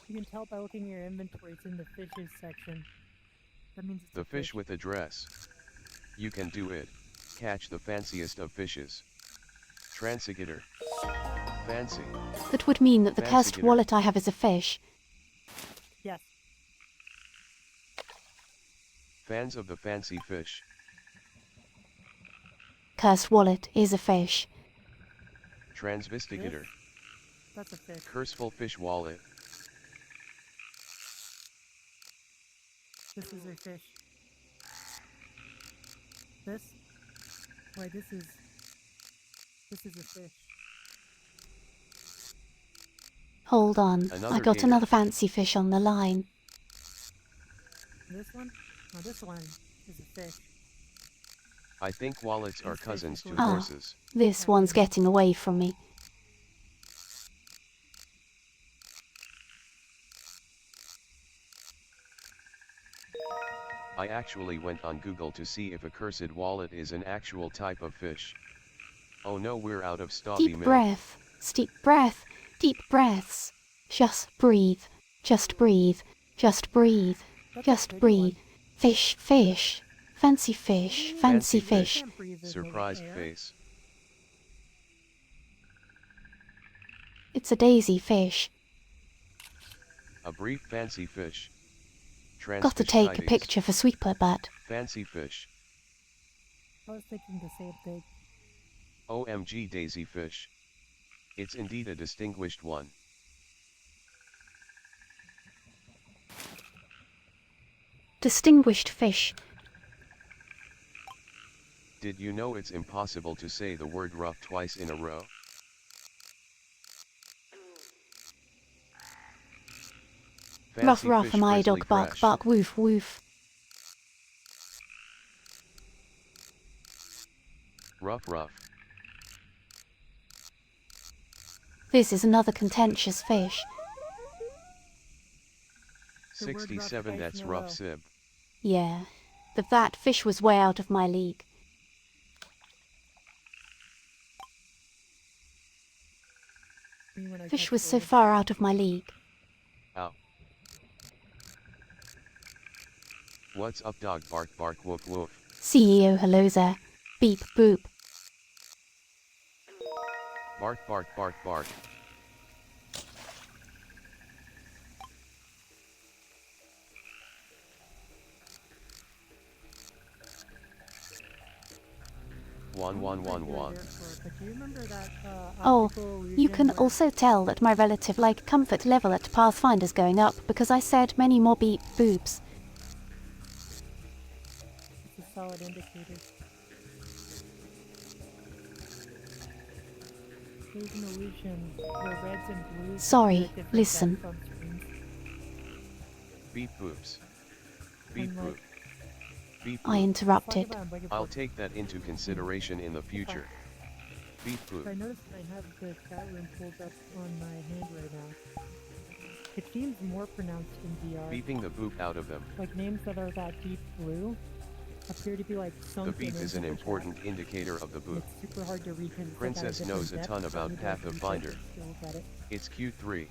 You can tell by looking at your inventory, it's in the fishes section. That means it's The a fish with a dress. You can do it. Catch the fanciest of fishes. Transigator. Fancy. That would mean that the Fancy cursed getter. wallet I have is a fish. Yes. Fans of the fancy fish. Cursed wallet is a fish. Transvestigator. That's a fish. Curseful fish wallet. This is a fish. This? Wait, this is a fish. Hold on, Another I got gator. another fancy fish on the line. This one? No, this one is a fish. I think wallets are These fish cousins to is Ah. horses. This one's getting away from me. I actually went on Google to see if a cursed wallet is an actual type of fish. Oh no, we're out of stubby Deep milk. breath, deep breath, deep breaths. Just breathe, just breathe, just breathe, That's just a big breathe. one. Fish, fish, fancy fish, fancy fish. Can't breathe in the Surprised air. face. It's a daisy fish. A brief fancy fish. Got to Transfish take a sightings. picture for Sweeper Butt. Fancy fish. I was thinking the same thing. OMG daisy fish. It's indeed a distinguished one. Distinguished fish. Did you know it's impossible to say the word rough twice in a row? Ruff Fancy ruff fish, am I grizzly dog bark crash. bark woof woof. Rough rough. This is another contentious fish. The word rough 67 dice that's no rough well. sib. Yeah, that fish was way out of my league. Me when I Fish catch was so gold. far out of my league. Ow. What's up dog bark bark woof woof. CEO hello there. Beep boop. Bark bark bark bark. One one one one. But do you remember that Oh, optical you illusion can where also tell that my relative like comfort level at Pathfinder's going up because I said many more beep boops. it's a solid indicator? There's an illusion where reds and blues Sorry, appear at different listen. depths on screens. Beep boops. Beep And, like, boop. Beep I boop. interrupted. Talk about Mega I'll Board. take that into consideration in the future. Beep boop. I noticed I have the chat room pulled up on my hand right now. It seems more pronounced in VR. Beeping the boop out of them. Like names that are that deep blue appear to be like The sunken beep is an into the important chat. indicator of the And boop. it's super hard to read because it's Princess like at a knows a different ton depth, so about I need to, like, Pathfinder. refocus to look at it. It's Q3.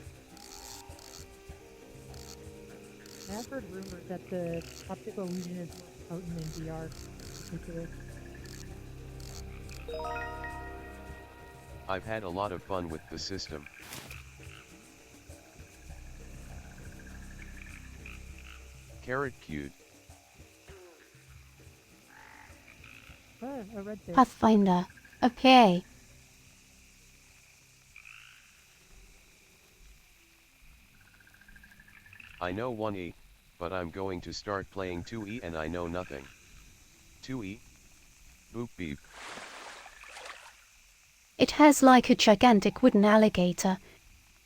I have heard rumors that the optical illusion is more potent in VR in particular. I've had a lot of fun with the system. Carrot cute. A red fish. Pathfinder. Okay. I know 1E, but I'm going to start playing 2E and I know nothing. 2E. Boop beep. It has like a gigantic wooden alligator.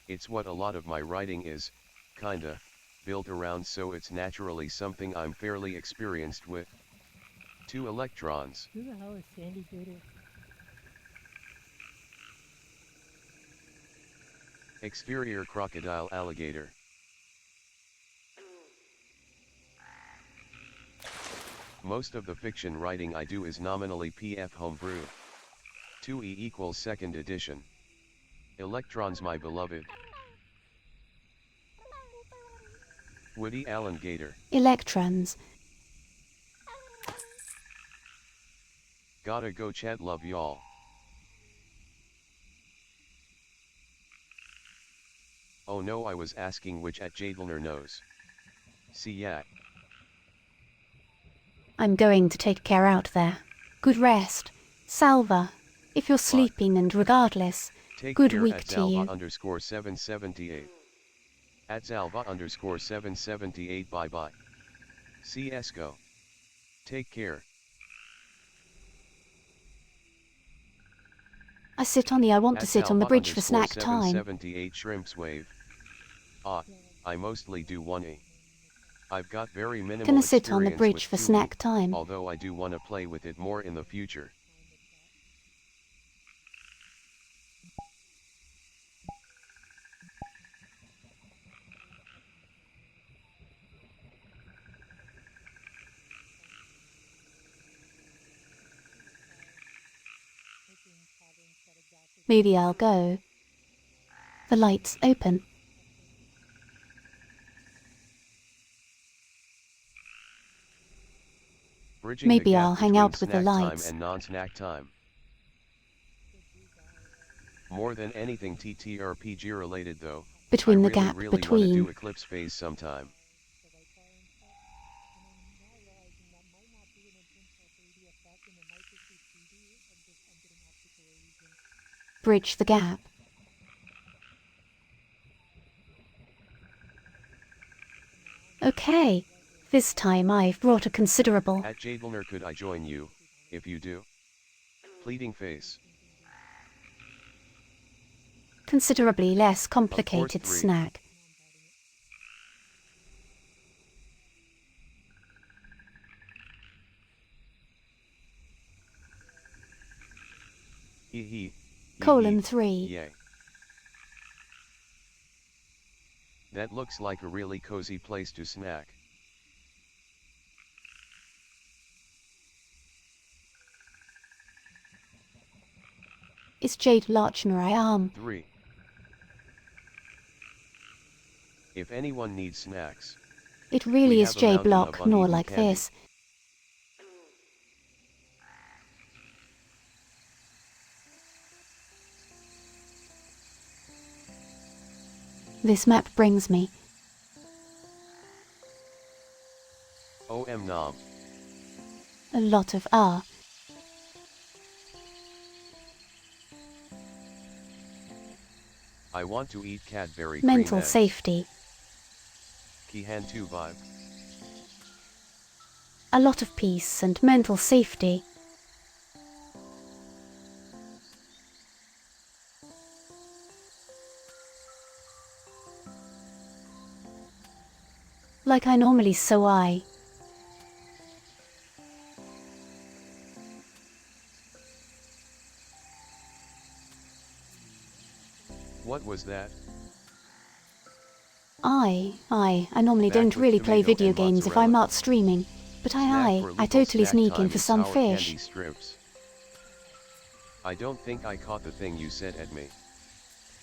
It's what a lot of my writing is, kinda, built around, so it's naturally something I'm fairly experienced with. 2 electrons. Who the hell is Sandy Gator? Exterior crocodile alligator. Most of the fiction writing I do is nominally PF homebrew. 2E equals second edition. Electrons my beloved. Woody Allen Gator. Electrons. Gotta go chat, love y'all. Oh no, I was asking which at Jadelner knows. See ya. I'm going to take care out there. Good rest. Salva. If you're sleeping and regardless, Take good care week at to you. Zalva_778. At Zalva_778 bye bye. CSGO. Take care. I want to At sit on the bridge for snack time. Zalva_778 shrimps wave. I mostly do 1A. I've got very minimal Gonna sit on the experience bridge with for 2E, snack time. although I do want to play with it more in the future. Maybe I'll go. The light's open. Bridging Maybe the gap I'll hang between out with the snack time lights. and non-snack time. More than anything TTRPG related though, Between I the gap really want to do between. Eclipse phase sometime. Bridge the gap. Okay. This time I've brought a considerable. At Jadelner, could I join you, if you do? Pleading face. Considerably less complicated 3. snack. Hee hee. Colon 3. Yay. That looks like a really cozy place to snack. It's Jade Larchner I am. 3. If anyone needs snacks. It really We is have a J mountain of Block, nor uneaten like candy. this. This map brings me. OM nom. A lot of I want to eat Cadbury mental cream eggs. safety. Kihan 2 vibe. A lot of peace and mental safety. Like I normally so I. What was that? I normally Back don't with really play tomato video and games if mozzarella. I'm not streaming, but Snack for I legal totally snack sneak in time for is some sour fish. candy strips. I don't think I caught the thing you said at me.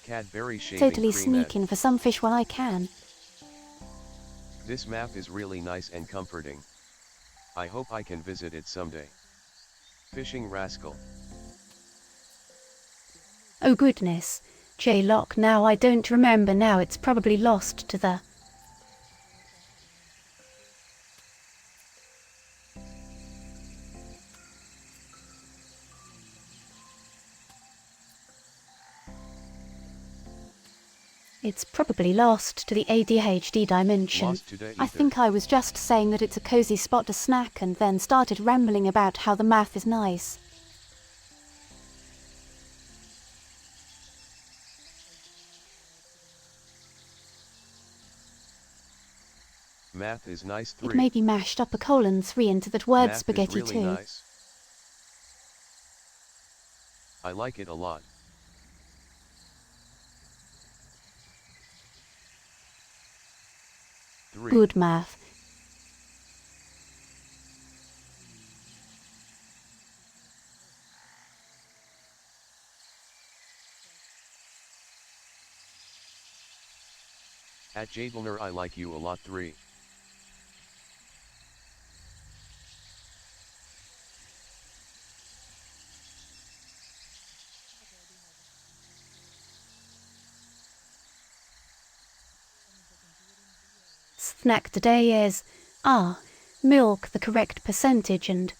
Cadbury shaving Totally cream sneak egg. in for some fish when I can. This map is really nice and comforting. I hope I can visit it someday. Fishing rascal. Oh goodness. J Lock, now I don't remember now, it's probably lost to the... It's probably lost to the ADHD dimension. Lost to the I ether. think I was just saying that it's a cozy spot to snack and then started rambling about how the math is nice. Math is nice 3. It maybe mashed up a colon 3 into that word Math spaghetti is really too. nice. I like it a lot. Three. Good math. At Jadelner I like you a lot 3. Snack today is, milk the correct percentage and...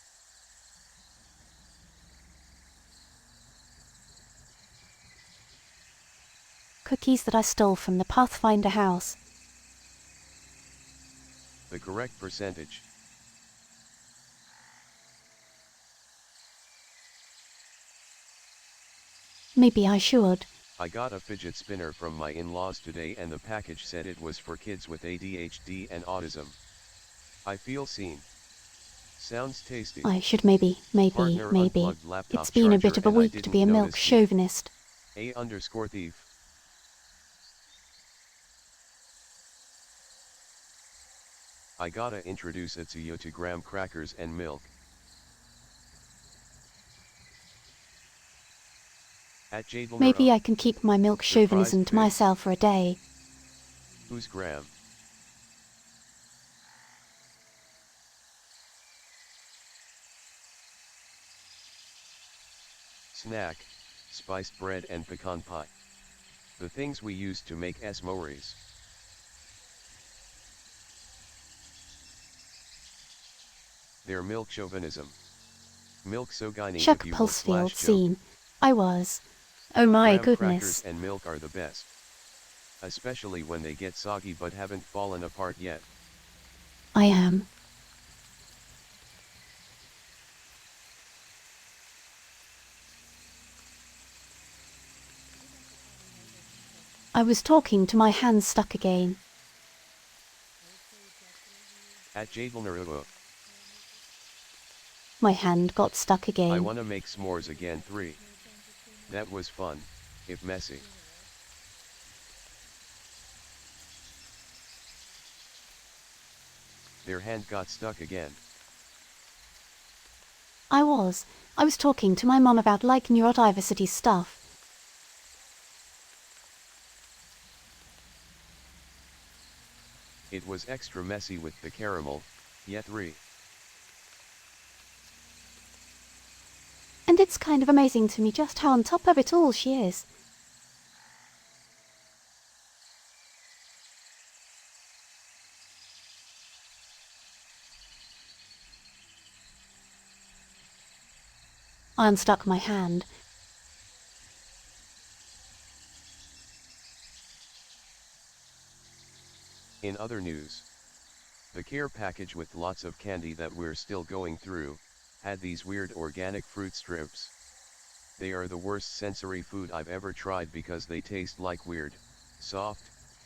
Cookies that I stole from the Pathfinder house. The correct percentage. Maybe I should. I got a fidget spinner from my in-laws today and the package said it was for kids with ADHD and autism. I feel seen. Sounds tasty. I should maybe. Partner unplugged laptop It's been a bit charger of a and I week to didn't be a milk notice the chauvinist. A_thief. I gotta introduce it to you to graham crackers and milk. At Jadelner Maybe up. I can keep my milk chauvinism to Surprised face. myself for a day. Who's Graham? Snack, spiced bread and pecan pie. The things we used to make s'mores. Their milk chauvinism. Milk sogyny Chuck if you will Pulsefield /joke. scene. I was. Oh my Graham goodness. crackers and milk are the best. Especially when they get soggy but haven't fallen apart yet. I am. I was talking to my hands stuck again. At Jadelner My hand got stuck I again. wanna make s'mores again 3. That was fun, if messy. Their hand got stuck again. I was. I was talking to my mum about like neurodiversity stuff. It was extra messy with the caramel, yet And it's kind of amazing to me just how on top of it all she is. I unstuck my hand. In other news, the care package with lots of candy that we're still going through, had these weird organic fruit strips. They are the worst sensory food I've ever tried because they taste like weird, soft,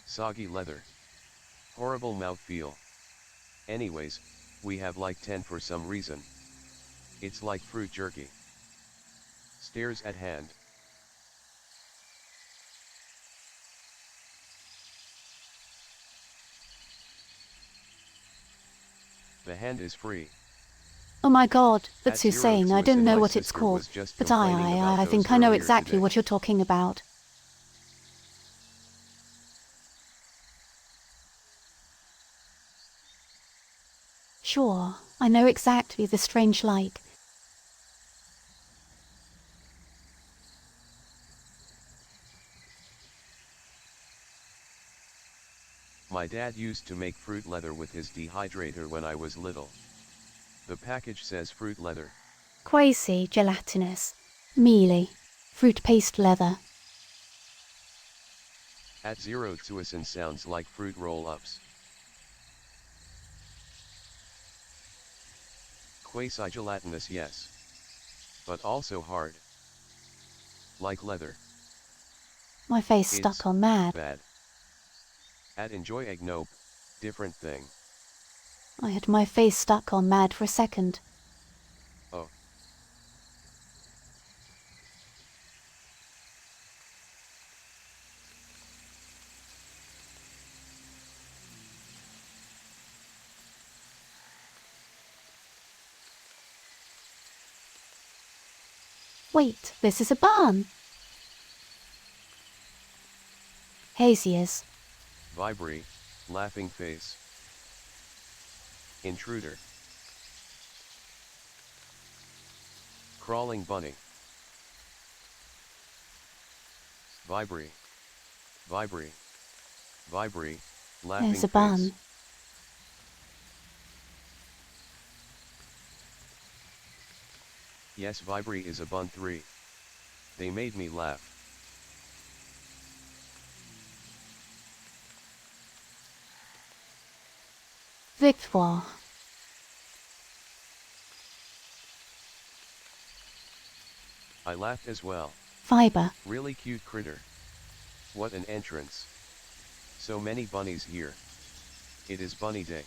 soggy leather. Horrible mouthfeel. Anyways, we have like 10 for some reason. It's like fruit jerky. Stairs at hand. The hand is free. Oh my god, At that's Zero insane. I Twist don't and know my what it's sister called. was just But complaining about I those think I know earlier exactly today. what you're talking about. Sure, I know exactly the strange like. My dad used to make fruit leather with his dehydrator when I was little. The package says fruit leather. Quasi gelatinous. Mealy. Fruit paste leather. At Zero Twist sounds like fruit roll-ups. Quasi-gelatinous, yes. But also hard. Like leather. My face It's stuck on mad. bad. At Enjoy Egg, nope, different thing. I had my face stuck on mad for a second. Oh. Wait, this is a barn. Haziers. Vibri, laughing face. Intruder. Crawling bunny. Vibri. Vibri. Vibri, laughing There's a face. barn. Yes, Vibri is a bun 3. They made me laugh. Victoire. I laughed as well. Fiber. Really cute critter. What an entrance. So many bunnies here. It is bunny day.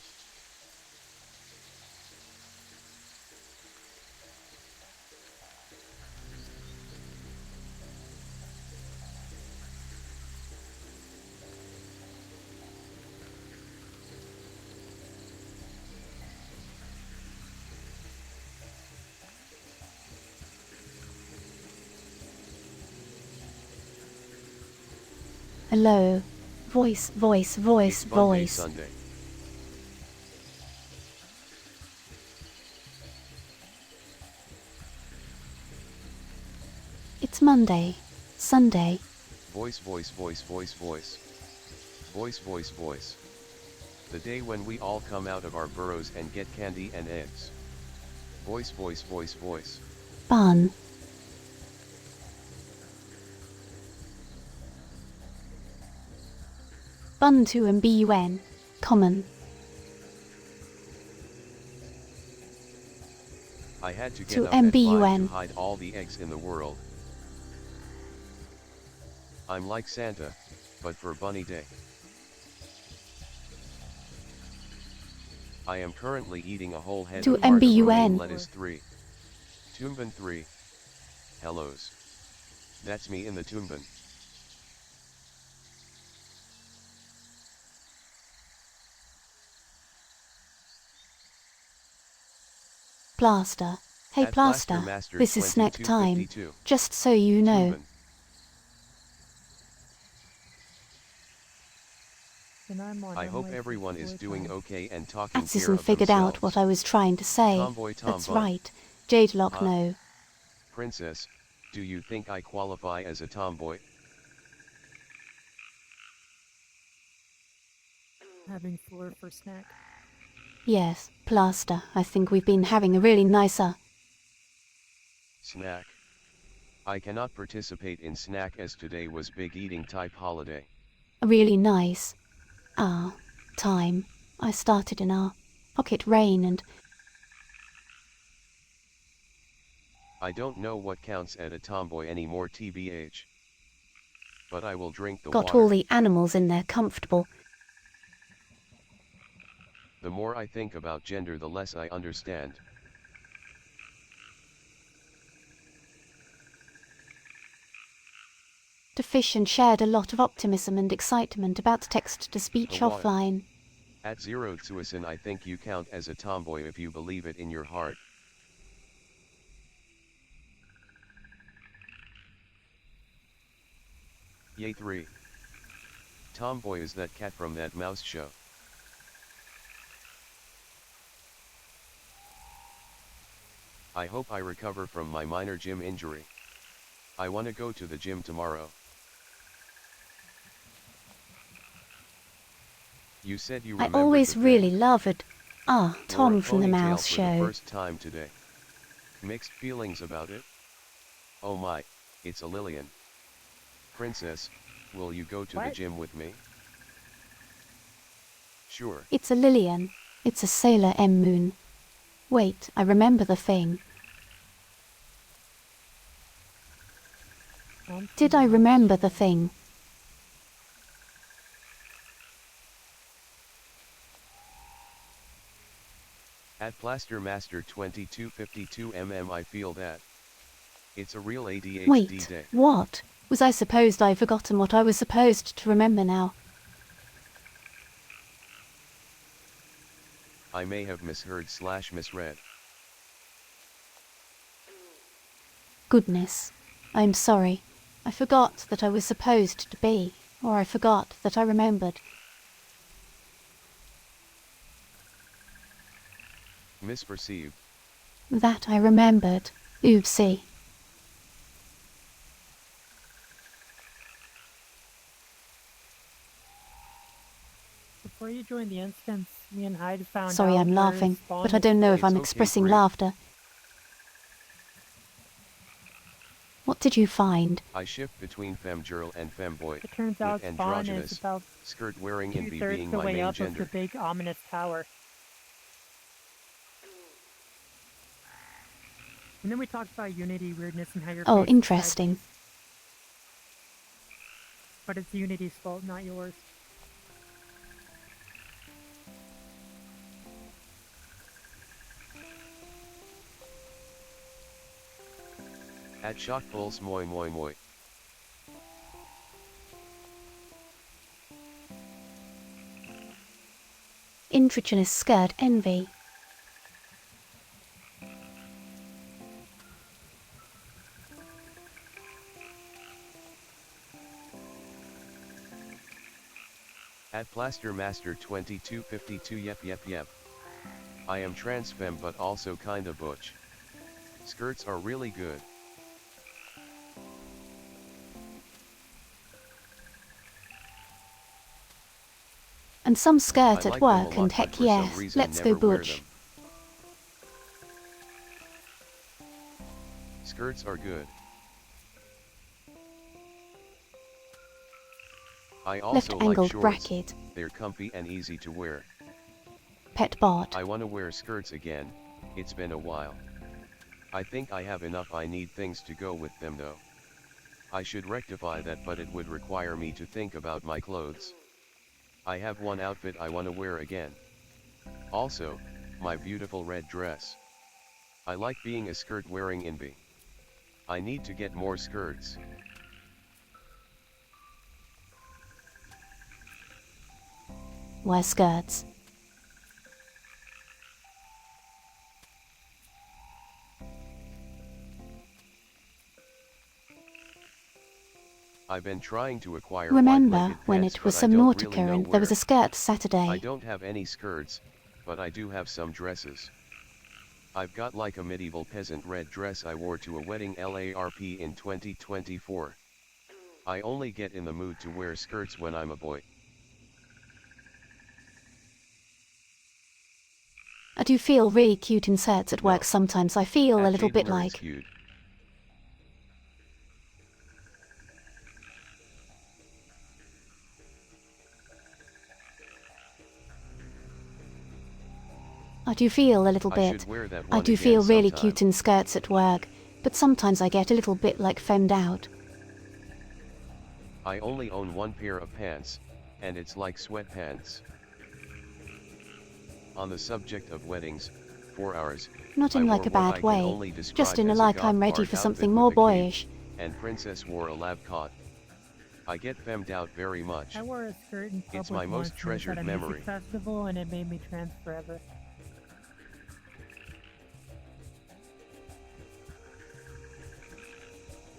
Hello. Voice, voice, voice, It's Bun Day voice. Sunday. It's Monday. Sunday. Voice, voice, voice, voice, voice. Voice, voice, voice. The day when we all come out of our burrows and get candy and eggs. Voice, voice, voice, voice. Bun. Bun to and bun. Common. I had to get To up at 5 to MBUN. hide all the eggs in the world. I'm like Santa, but for Bunny Day. I am currently eating a whole head To of heart of romaine MBUN. lettuce 3. Tumban 3. Hellos. That's me in the tumban. Plaster. Hey At Plaster Plaster, Master this is snack time. 2252. Just so you know. Tumban. And I'm on I hope M-Way everyone is for doing time. okay and takingAts care isn't of figured out what themselves. I was trying to say. Tomboy That's Tombun. right. Jadelock Huh? no. Princess, do you think I qualify as a tomboy? Having floor for snack. Yes, Plaster, I think we've been having a really nicer. Snack. I cannot participate in snack as today was big eating type holiday. A really nice. Time. I started in our pocket rain and I don't know what counts as a tomboy anymore tbh. But I will drink the got all water. the animals in there comfortable. The more I think about gender the less I understand. The fish and shared a lot of optimism and excitement about text-to-speech Hawaii. offline. At Zero Tsuisin I think you count as a tomboy if you believe it in your heart. Yay 3. Tomboy is that cat from that mouse show. I hope I recover from my minor gym injury. I wanna go to the gym tomorrow. You said you I remembered always the really thing. loved Wore a Tom from the ponytail Mouse for the Show. first time today. Mixed feelings about it? Oh my, it's a Lillian. Princess, will you go to the What? gym with me? Sure. It's a Lillian. It's a Sailor M Moon. Wait, I remember the thing. Did I remember the thing? At Plaster Master 2252 I feel that. It's a real ADHD Wait, day. what? Was I supposed I've forgotten what I was supposed to remember now? I may have misheard/misread. Goodness. I'm sorry. I forgot that I was supposed to be, or I forgot that I remembered. Misperceived. That I remembered. Oopsie. Before you joined the instance, me and Hyde found Sorry out I'm where laughing, spawn but I is don't know if It's I'm okay, expressing Brie. laughter. What did you find? I shift between femgirl and femboy, It turns with out spawn is androgynous, about skirt-wearing and 2/3 being the my way main up of the gender. big ominous tower. And then we talked about Unity weirdness and how your Oh, face is interesting. sideways. But it's Unity's fault, not yours. At Shockpulse moi moi moi. Introgenous skirt envy. At Plaster Master 2252 yep. I am trans femme but also kinda butch. Skirts are really good. And some skirt I at like them a work lot, and but heck for some yes, reason let's go never wear butch. them. Skirts are good. I also Left like angled shorts. bracket. They're comfy and easy to wear. Pet bot. I wanna wear skirts again, it's been a while. I think I have enough, I need things to go with them though. I should rectify that, but it would require me to think about my clothes. I have one outfit I wanna wear again. Also, my beautiful red dress. I like being a skirt wearing Invi. I need to get more skirts. wear skirts. I've been trying to acquire Remember wide-legged when pants, it was but I some don't Nautica really know and there was where. a skirt I Saturday? don't have any skirts, but I do have some dresses. I've got like a medieval peasant red dress I wore to a wedding LARP in 2024. I only get in the mood to wear skirts when I'm a boy. I do feel really cute in sets at work No. sometimes. I feel a At little bit Jaden like... skewed. I do feel a little I bit. should wear that I one do again feel really sometime. cute in skirts at work, but sometimes I get a little bit like femmed out. I only own one pair of pants, and it's like sweatpants. On the subject of weddings, 4 hours, Not I in wore like a what bad I can way, only describe just in a as like goth I'm ready bard for outfit something with more a cape, boyish. and Princess wore a lab coat. I get femmed out very much. I wore a skirt in It's public my once most when I was at treasured a memory. music festival, and it made me trans forever.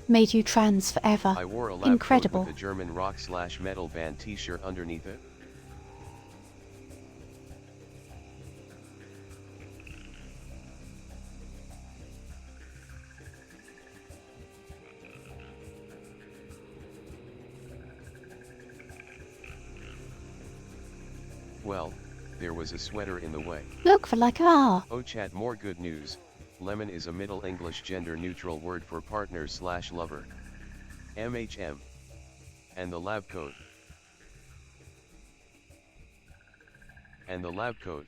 Made you trans forever. I wore a lab Incredible. coat with a German rock/metal band t-shirt underneath it. Well, there was a sweater in the way. Look for like Oh chat, more good news. Lemon is a Middle English gender-neutral word for partner/lover. MHM. And the lab coat. And the lab coat.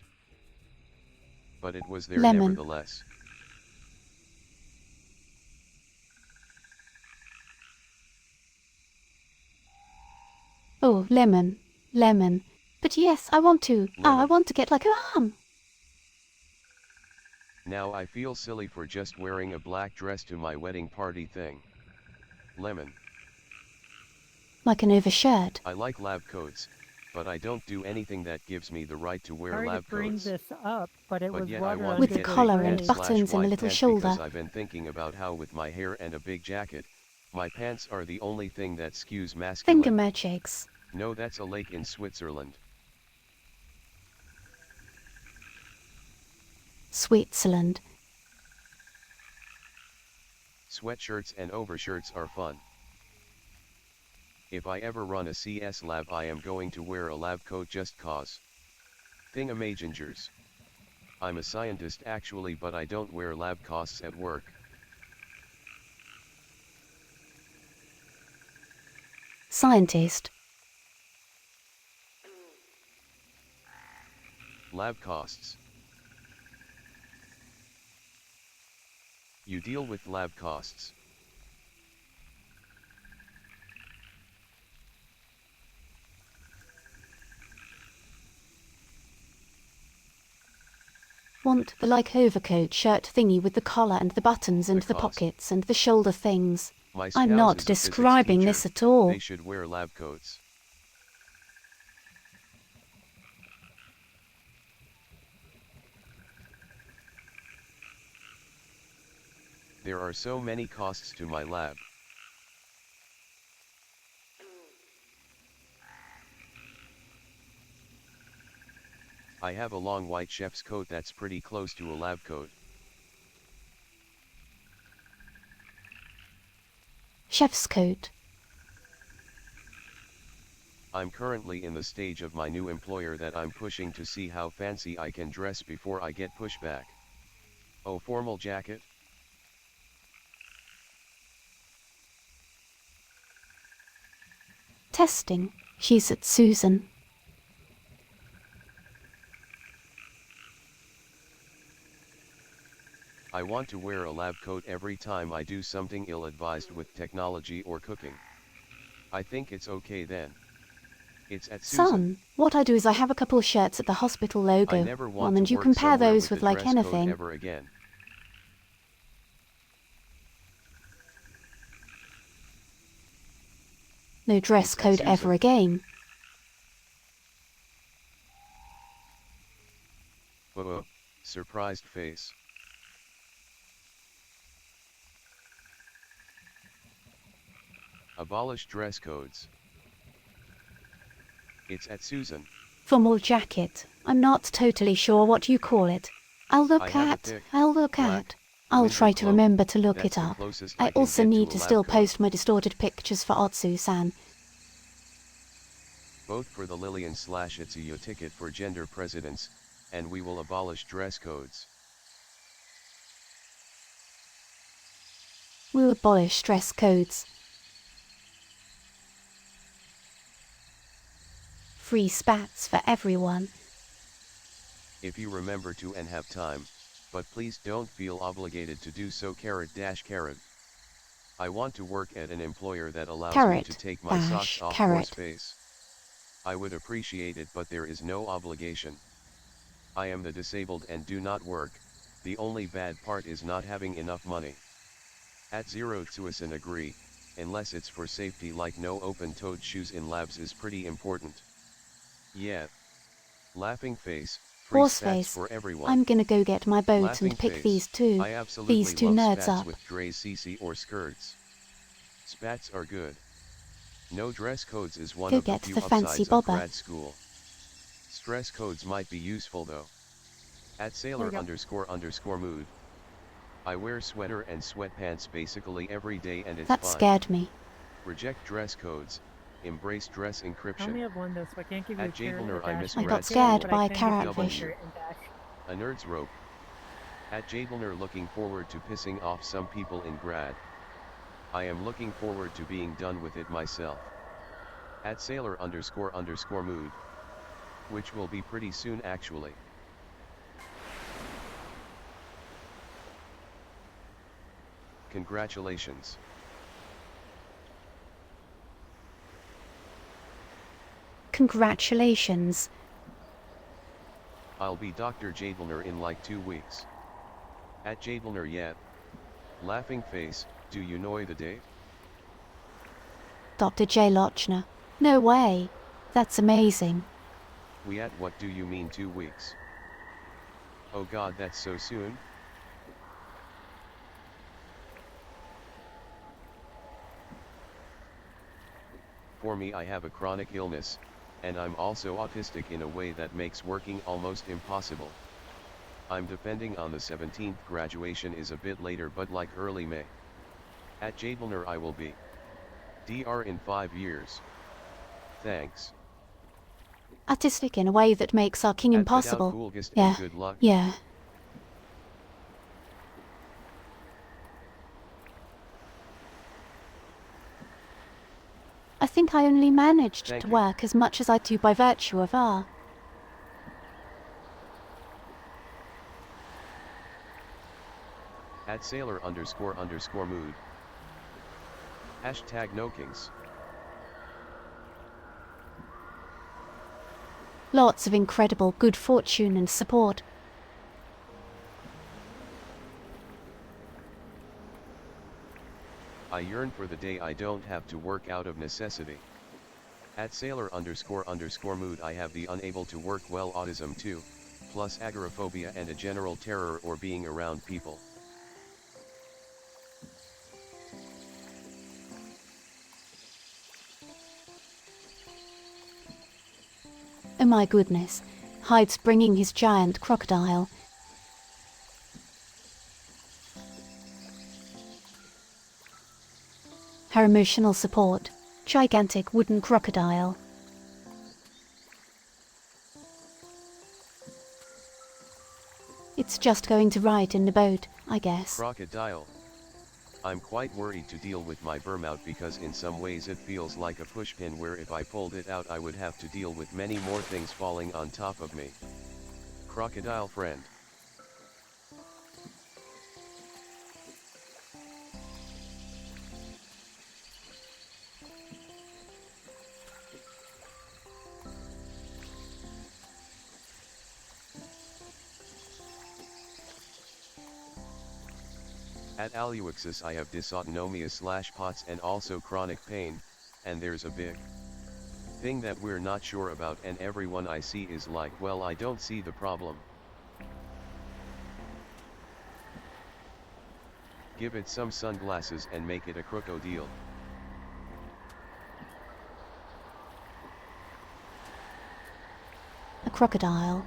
But it was there Lemon. nevertheless. Oh, lemon. Lemon. But yes, I want to. I Lemon. want to get like Now I feel silly for just wearing a black dress to my wedding party thing. Lemon. like an overshirt. I like lab coats, but I don't do anything that gives me the right to wear Sorry lab to bring coats. this up, but it But was yet I water want With to a get collar big and pants buttons and a /wide little pants shoulder. because I've been thinking about how with my hair and a big jacket, my pants are the only thing that skews masculine. Finger magics. No, that's a lake in Switzerland. Switzerland. Sweatshirts and overshirts are fun. If I ever run a CS lab, I am going to wear a lab coat just cause. Thingamajingers. I'm a scientist actually, but I don't wear lab coats at work. Scientist. Lab costs. You deal with lab costs. Want the like overcoat shirt thingy with the collar and the buttons and the Because pockets and the shoulder things. My I'm spouse not is a physics describing teacher. this at all. They should wear lab coats. There are so many costs to my lab. I have a long white chef's coat that's pretty close to a lab coat. Chef's coat. I'm currently in the stage of my new employer that I'm pushing to see how fancy I can dress before I get pushback. Oh, formal jacket? Testing. She's at Susan. I want to wear a lab coat every time I do something ill-advised with technology or cooking. I think it's okay then. It's at Susan. Son, what I do is I have a couple of shirts at the hospital logo I never want on, to and you work compare somewhere those with with the like dress code anything. ever again. No dress It's at code Susan. ever again. Surprised face. Abolish dress codes. It's at Susan. Formal jacket. I'm not totally sure what you call it. I'll I look have a at. thick, I'll look black, at. I'll winter try to cloak. remember to look That's it the up. closest I I can also get need to to a lab still coat. post my distorted pictures for Otsu-san. Both for the Lillian/Itsuyo ticket for gender presidents, and we will abolish dress codes. We'll abolish dress codes. Free spats for everyone. If you remember to and have time, but please don't feel obligated to do so. _. I want to work at an employer that allows me to take my socks off for space. I would appreciate it, but there is no obligation. I am the disabled and do not work. The only bad part is not having enough money. At Zero Tsuisan agree, unless it's for safety, like no open-toed shoes in labs is pretty important. Yeah. Laughing face, free spats Horseface. for everyone. I'm gonna go get my boat Laughing and pick face. these two I absolutely love nerds spats up. with Dre's CC or skirts. Spats are good. No dress codes is one Go of the get few the fancy upsides of bobber. grad school. Stress codes might be useful though. At Sailor There you ___ mood. I wear sweater and sweatpants basically every day and it's That fine. scared me. Reject dress codes, embrace dress I only encryption. have one though, so I can't give you a At carrot, Jablener a I dash, miss and I a got grad carrot, scared but school. by I a can give you a carrotfish. carrot and dash. A nerd's rope. At Jablener looking forward to pissing off some people in grad. I am looking forward to being done with it myself. At Sailor ___ mood. Which will be pretty soon actually. Congratulations. Congratulations. I'll be Dr. Jablener in like 2 weeks. At Jablener yet. Laughing face, do you know the date? Dr. J. Lochner. No way. That's amazing. We at what do you mean 2 weeks? Oh god, that's so soon? For me, I have a chronic illness, and I'm also autistic in a way that makes working almost impossible. I'm depending on the 17th. Graduation is a bit later, but like early May. At Jablener I will be Dr. in 5 years. Thanks. Artistic in a way that makes arcing At impossible. Coolgest Yeah. and good luck. Yeah. I think I only managed Thank to you. work as much as I do by virtue of R. At Sailor ___ mood. Hashtag Nokings. Lots of incredible good fortune and support. I yearn for the day I don't have to work out of necessity. At Sailor ___ mood. I have the unable to work well autism too, plus agoraphobia and a general terror or being around people. Oh my goodness. Hyde's bringing his giant crocodile. Her emotional support. Gigantic wooden crocodile. It's just going to ride in the boat, I guess. Crocodile. I'm quite worried to deal with my burnout because in some ways it feels like a pushpin where if I pulled it out I would have to deal with many more things falling on top of me. Crocodile friend. At Aluixis I have dysautonomia/POTS and also chronic pain, and there's a big thing that we're not sure about and everyone I see is like, well, I don't see the problem. Give it some sunglasses and make it a crocodile. A crocodile.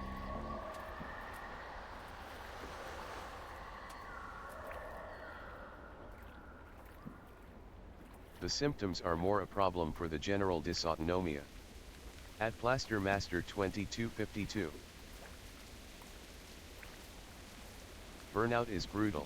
The symptoms are more a problem for the general dysautonomia. At Plaster Master 2252. Burnout is brutal.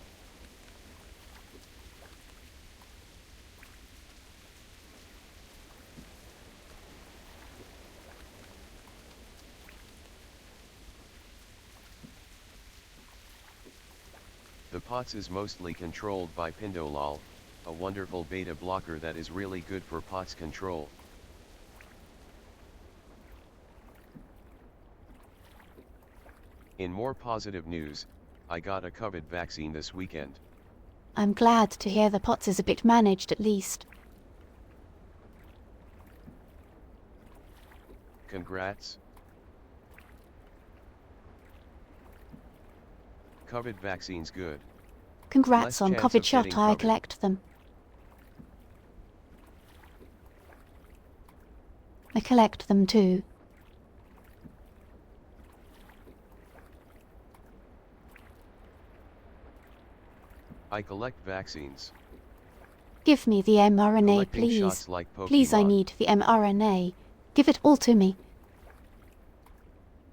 The POTS is mostly controlled by Pindolol, a wonderful beta blocker that is really good for POTS control. In more positive news, I got a COVID vaccine this weekend. I'm glad to hear the POTS is a bit managed at least. Congrats. COVID vaccine's good. Congrats Less on chance COVID of shot, getting I COVID. collect them. I collect them too. I collect vaccines. Give me the mRNA, Collecting please. shots like Please, I Pokemon. need the mRNA. Give it all to me.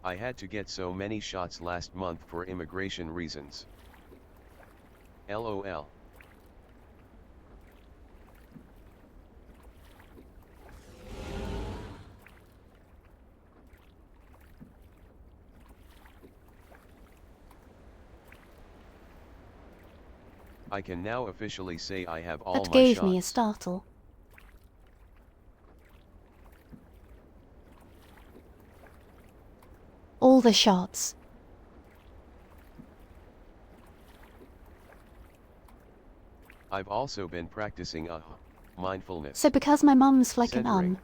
I had to get so many shots last month for immigration reasons. LOL. I can now officially say I have all That my gave shots. me a startle. All the shots. I've also been practicing mindfulness. So because my mum's like an Centering.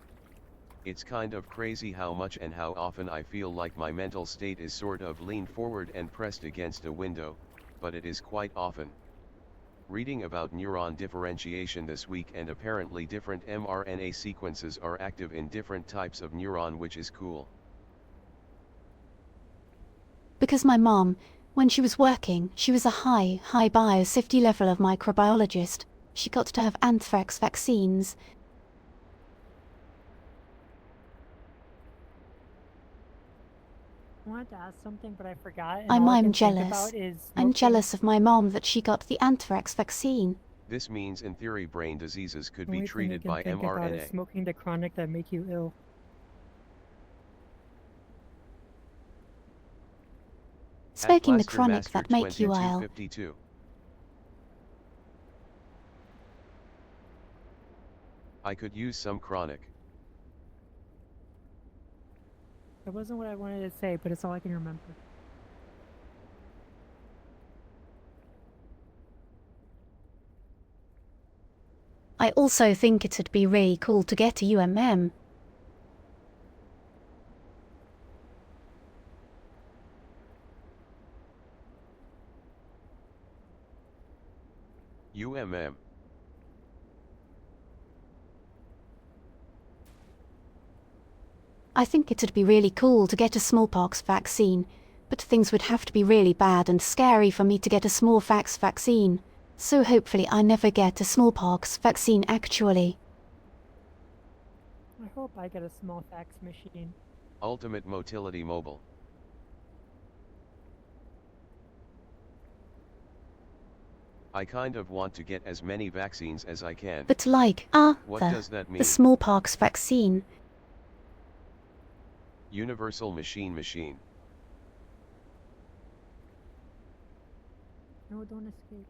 It's kind of crazy how much and how often I feel like my mental state is sort of leaned forward and pressed against a window, but it is quite often. Reading about neuron differentiation this week, and apparently different mRNA sequences are active in different types of neuron, which is cool. Because my mum, when she was working, she was a high biosafety level of microbiologist. She got to have anthrax vaccines. I wanted to ask something, but I forgot. And I'm all I can think jealous. about is I'm smoking. jealous of my mom that she got the anthrax vaccine. This means in theory brain diseases could The be only thing I treated can by think about is mRNA. smoking the chronic that make you ill. Smoking the Plaster chronic Master that make you ill. 2252. I could use some chronic. That wasn't what I wanted to say, but it's all I can remember. I also think it'd be really cool to get a UMM. UMM. I think it'd be really cool to get a smallpox vaccine, but things would have to be really bad and scary for me to get a smallpox vaccine. So hopefully I never get a smallpox vaccine actually. I hope I get a small fax machine. Ultimate Motility Mobile. I kind of want to get as many vaccines as I can. But like, What does that mean? the smallpox vaccine. Universal machine. No, don't escape.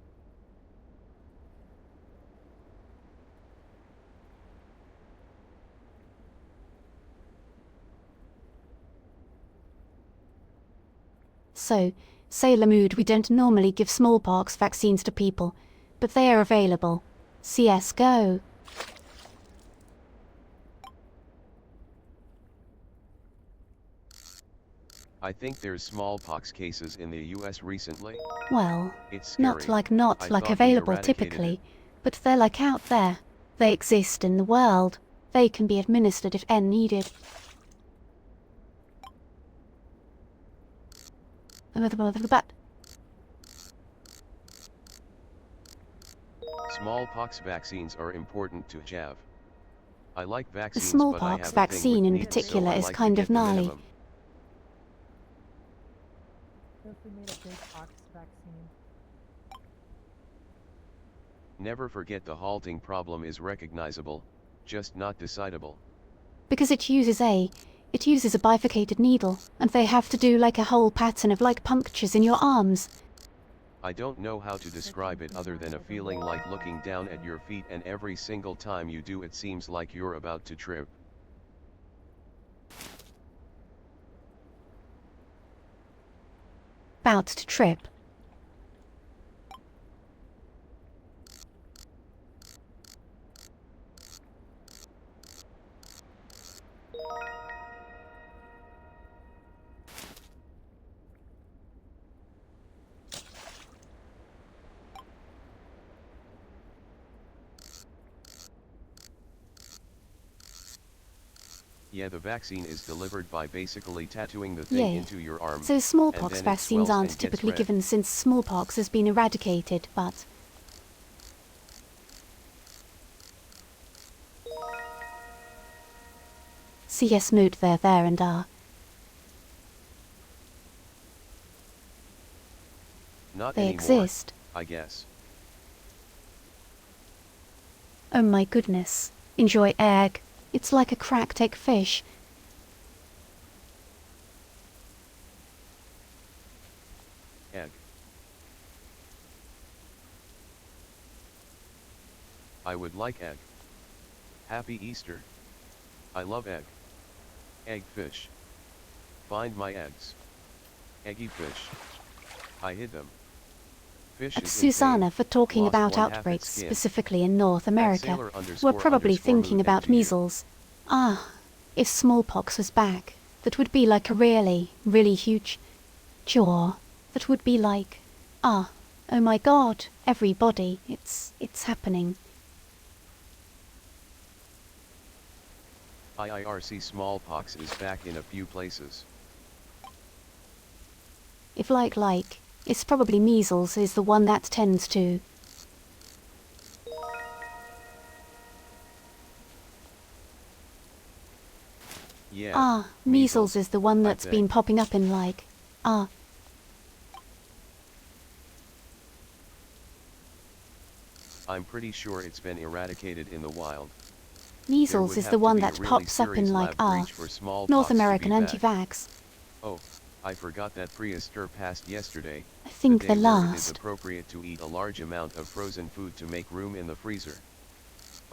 So, Sailor Mood, we don't normally give smallpox vaccines to people, but they are available. CS:GO. I think there's smallpox cases in the US recently. Well, It's scary. not like I thought we available eradicated typically, it. but they're like out there. They exist in the world. They can be administered if N needed. But Smallpox vaccines are important to have. I like the vaccines, but I smallpox have a thing vaccine with in needles, so particular I is like to kind get of the gnarly. minimum. If we made a big pox vaccine. Never forget the halting problem is recognizable, just not decidable. Because it uses a bifurcated needle, and they have to do like a whole pattern of like punctures in your arms. I don't know how to describe it other than a feeling like looking down at your feet, and every single time you do it seems like you're about to trip. About to trip. Yeah, the vaccine is delivered by basically tattooing the thing Yay. into your arm. So and smallpox then it vaccines swells aren't and gets typically red. given since smallpox has been eradicated, but... CS moot there and are. Not They anymore, exist. I guess. Oh my goodness. Enjoy egg. It's like a cracked egg fish. Egg. I would like egg. Happy Easter. I love egg. Egg fish. Find my eggs. Eggy fish. I hid them. Fish At is in Susanna pain. for talking Lost about one half its outbreaks skin. specifically in North America. Sailor We're _ probably thinking root about and to you. measles. Ah, if smallpox was back, that would be like a really, really huge cure. That would be like, oh my god, everybody, it's happening. IIRC smallpox is back in a few places. If it's probably measles is the one that tends to. Yeah. Ah, measles is the one I that's bet. been popping up in like, I'm pretty sure it's been eradicated in the wild. measles would is have the to one be a that really pops up in serious like, lab breach for smallpox North to be American back. anti-vax. Oh, I forgot that Priester passed yesterday. I think the the day where it is last. appropriate to eat a large amount of frozen food to make room in the freezer.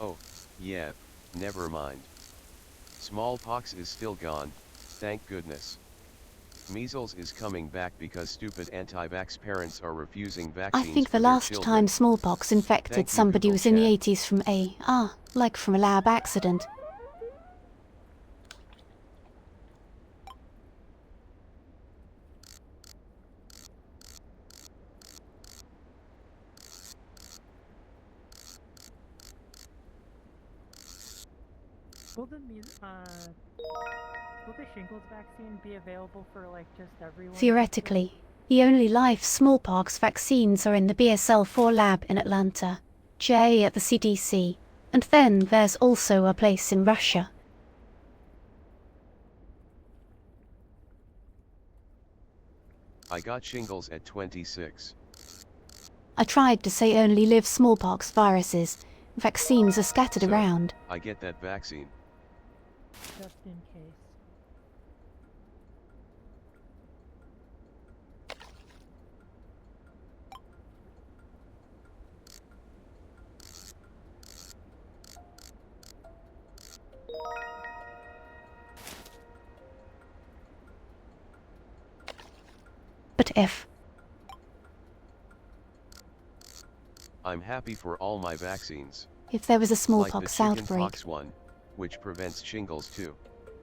Oh, yeah, never mind. Smallpox is still gone, thank goodness. Measles is coming back because stupid anti-vax parents are refusing I vaccines think for the their last children. time smallpox infected Thank you, somebody Google was in the Chat. 80s from like from a lab accident. Will the shingles vaccine be available for like just everyone? Theoretically, the only live smallpox vaccines are in the BSL-4 lab in Atlanta, J at the CDC, and then there's also a place in Russia. I got shingles at 26. I tried to say only live smallpox viruses. Vaccines are scattered So, around. I get that vaccine. Just in case. But if I'm happy for all my vaccines. there was a Like the smallpox outbreak, chickenpox one, which prevents shingles too.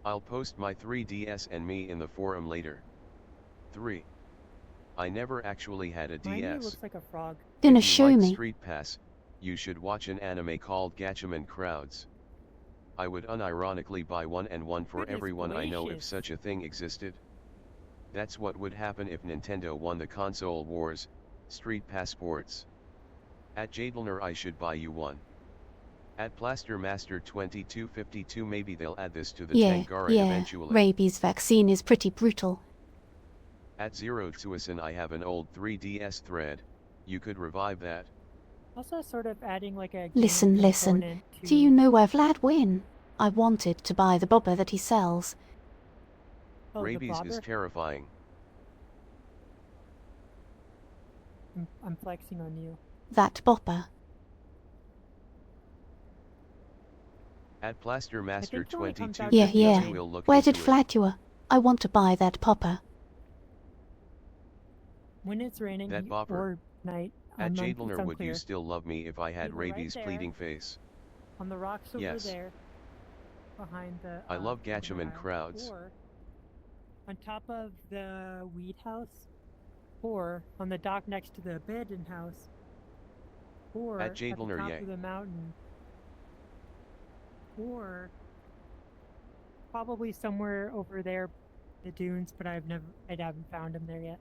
But, I'll post my 3DS and me in the forum later. 3. I never actually had a Mind you, DS. looks like a frog. Gonna If you show like me. Street Pass, you should watch an anime called Gatchaman Crowds. I would unironically buy one and one for Goodness everyone I know if gracious. such a thing existed. That's what would happen if Nintendo won the console wars. Street Passports. At Jadelner, I should buy you one. At Plaster Master 2252, maybe they'll add this to the Yeah, Tangara yeah. eventually. Rabies vaccine is pretty brutal. At Zero Suisan, I have an old 3DS thread. You could revive that. Also, sort of adding like a Listen, game listen. component to. Do you know where Vlad win? I wanted to buy the bobber that he sells. Oh, the Rabies is bobber? terrifying. I'm flexing on you. That bopper. At Plaster Master it only comes out 2252, Yeah, to yeah. rain. we'll look Where into did it. Vlad you? I want to buy that popper. When it's raining That bopper. or night, At it's Jadelner, would you unclear. still love me if I had Either right rabies there. pleading face? On the rocks over Yes. there, behind the. I love over the Gatchaman aisle, Crowds. Or on top of the weed house, or on the dock next to the abandoned house, or At at the Jadelner, top yay. of the mountain, or probably somewhere over there, the dunes. But I haven't found him there yet.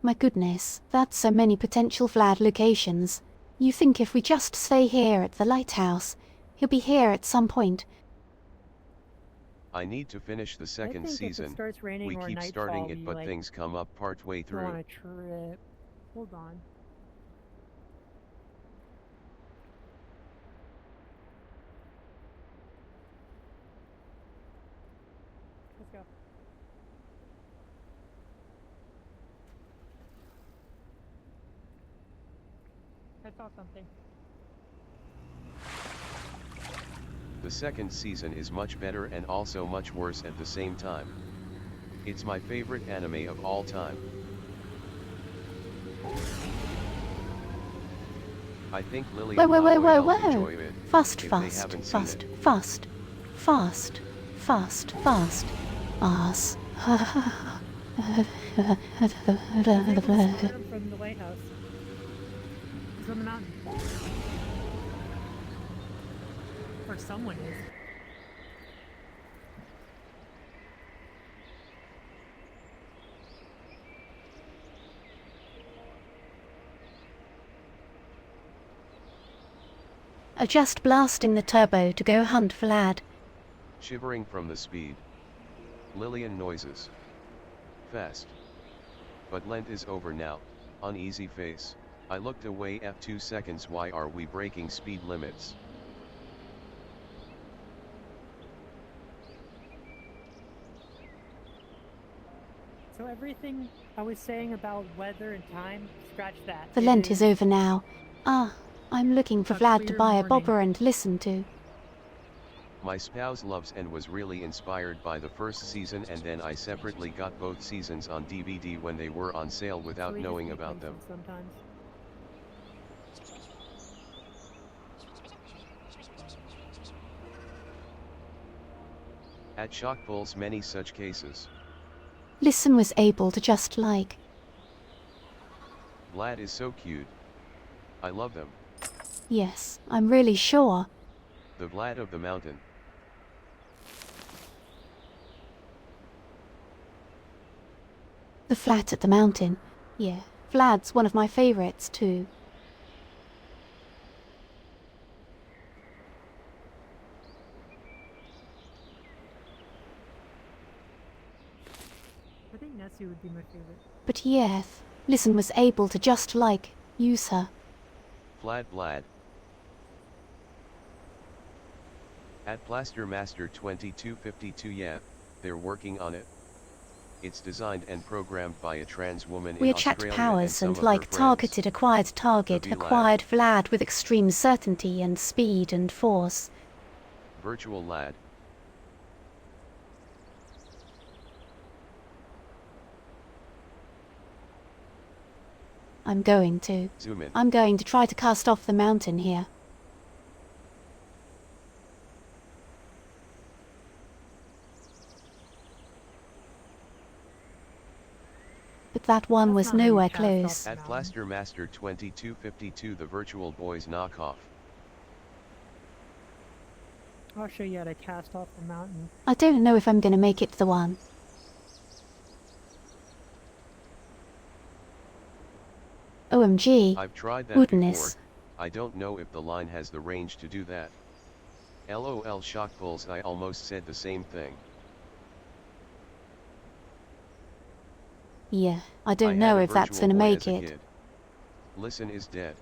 My goodness, that's so many potential Vlad locations. You think if we just stay here at the lighthouse, he'll be here at some point. I need to finish the I second think if season. it starts raining We or keep nightfall, starting it, we but like things come up partway go on through. a trip. Hold on. Let's go. I saw something. The second season is much better and also much worse at the same time. It's my favorite anime of all time. I think Lily Whoa, and whoa, whoa, Lalo whoa, will whoa. enjoy it Fast, if fast, they haven't seen fast, it. fast, fast, fast, fast. Ass. I was able to spot him from the lighthouse. He's on the mountain. Or someone is. Just blasting the turbo to go hunt Vlad. Shivering from the speed. Lillian noises. Fast. But Lent is over now. Uneasy face. I looked away f 2 seconds. Why are we breaking speed limits? So everything I was saying about weather and time, scratch that. The It Lent is over now. Ah, I'm looking for A Vlad to clear buy a morning. bobber and listen to. My spouse loves and was really inspired by the first season, and then I separately got both seasons on DVD when they were on sale So without we just knowing be about them. patient sometimes. At Shock Pulse, many such cases. Listen was able to just like. Vlad is so cute. I love them. Yes, I'm really sure. The Vlad of the mountain. The flat at the mountain. Yeah, Vlad's one of my favorites too. I think Nessie would be my favorite. But yes, Listen was able to just like use her. Vlad. At Plaster Master 2252, yeah, they're working on it. It's designed and programmed by a trans woman in VRChat Australia powers some and of her like friends. targeted acquired target The V-Lab. acquired Vlad with extreme certainty and speed and force. Virtual lad. I'm going to. Zoom in. I'm going to try to cast off the mountain here. But that one That's was not how you nowhere cast off close. the At Plaster Master 2252, the Virtual Boys knockoff. I'll show you how to cast off the mountain. I don't know if I'm going to make it to the one. OMG. I've tried that Goodness. before. I don't know if the line has the range to do that. LOL shock pulls. I almost said the same thing. Yeah, I I don't had know a if that's Virtual going to Boy make as a it. kid. Listen is dead.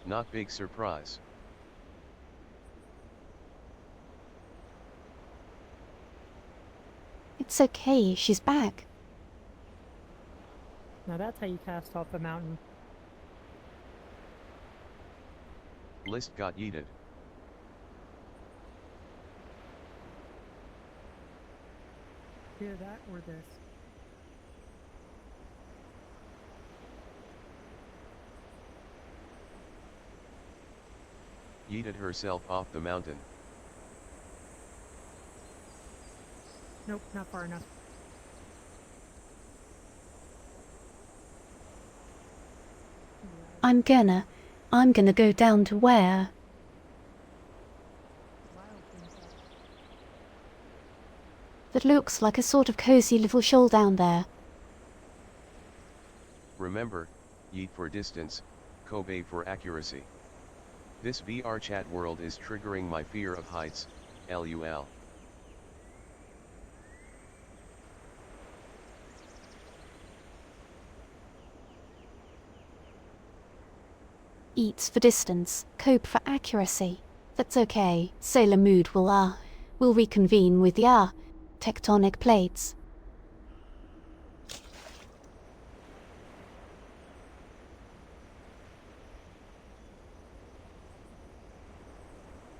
Not big surprise. It's okay, she's back. Now that's how you cast off the mountain. List got yeeted. Either that or this. Yeeted herself off the mountain. Nope, not far enough. I'm gonna go down to where? That looks like a sort of cozy little shoal down there. Remember, yeet for distance, Kobe for accuracy. This VRChat world is triggering my fear of heights, LUL. Eats for distance, cope for accuracy. That's okay. Sailor Mood will reconvene with the tectonic plates.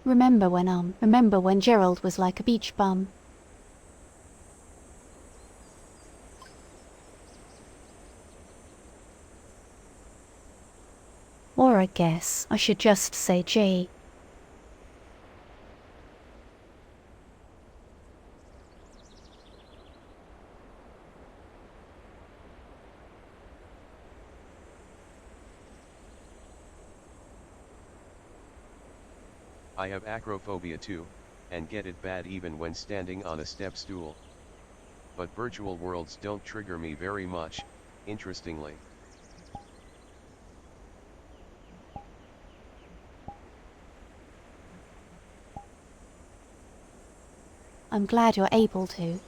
Remember when Gerald was like a beach bum? Or I guess I should just say G. I have acrophobia too, and get it bad even when standing on a step stool. But virtual worlds don't trigger me very much, interestingly. I'm glad you're able to.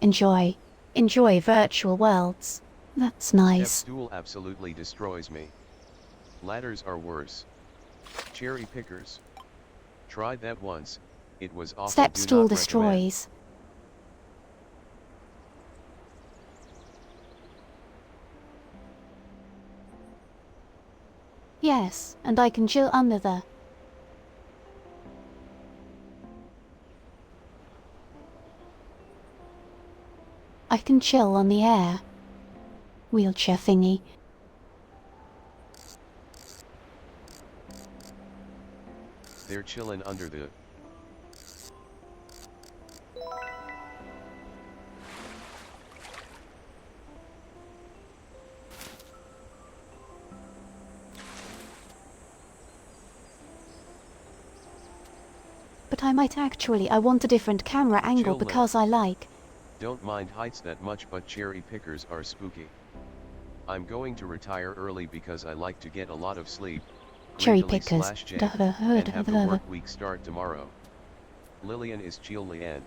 Enjoy virtual worlds. That's Step nice. stool absolutely destroys me. Ladders are worse. Cherry pickers. Tried that once, it was awful. Step Do stool not recommend. destroys. Yes, and I can chill under the... I can chill on the air. Wheelchair thingy. They're chillin' under the... But I might actually... I want a different camera angle Chill, because I like... Don't mind heights that much, but cherry pickers are spooky. I'm going to retire early because I like to get a lot of sleep. Cherry Gridley pickers. slash Jan, and have the work week start tomorrow. Lillian is chill Lian.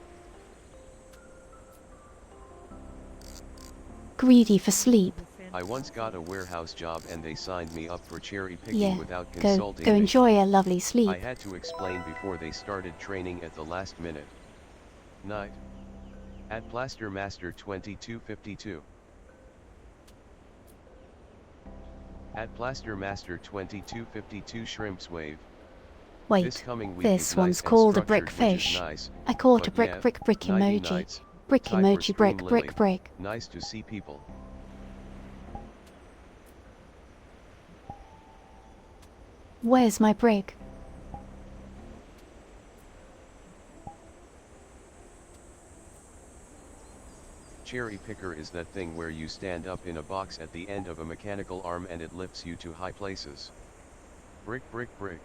Greedy for sleep. I once got a warehouse job and they signed me up for cherry picking Yeah, without go consulting me. enjoy a lovely sleep. I had to explain before they started training at the last minute. Night. At Plaster Master 2252. At Plaster Master 2252 Shrimps Wave. This Wait, coming week this is one's nice and called a structured, brick which is fish. nice, I caught a but yeah, brick nighty emoji. nights. Brick Type for emoji, Stream brick, Lily. brick, brick. Nice to see people. Where's my brick? Cherry picker is that thing where you stand up in a box at the end of a mechanical arm and it lifts you to high places. Brick, brick, brick.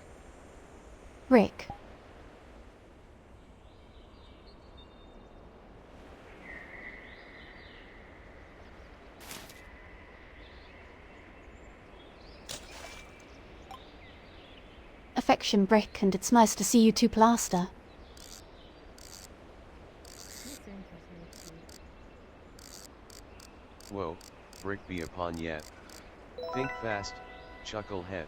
Brick. Affection, brick, and it's nice to see you two plaster. Whoa, brick be upon yet. Think fast, chucklehead.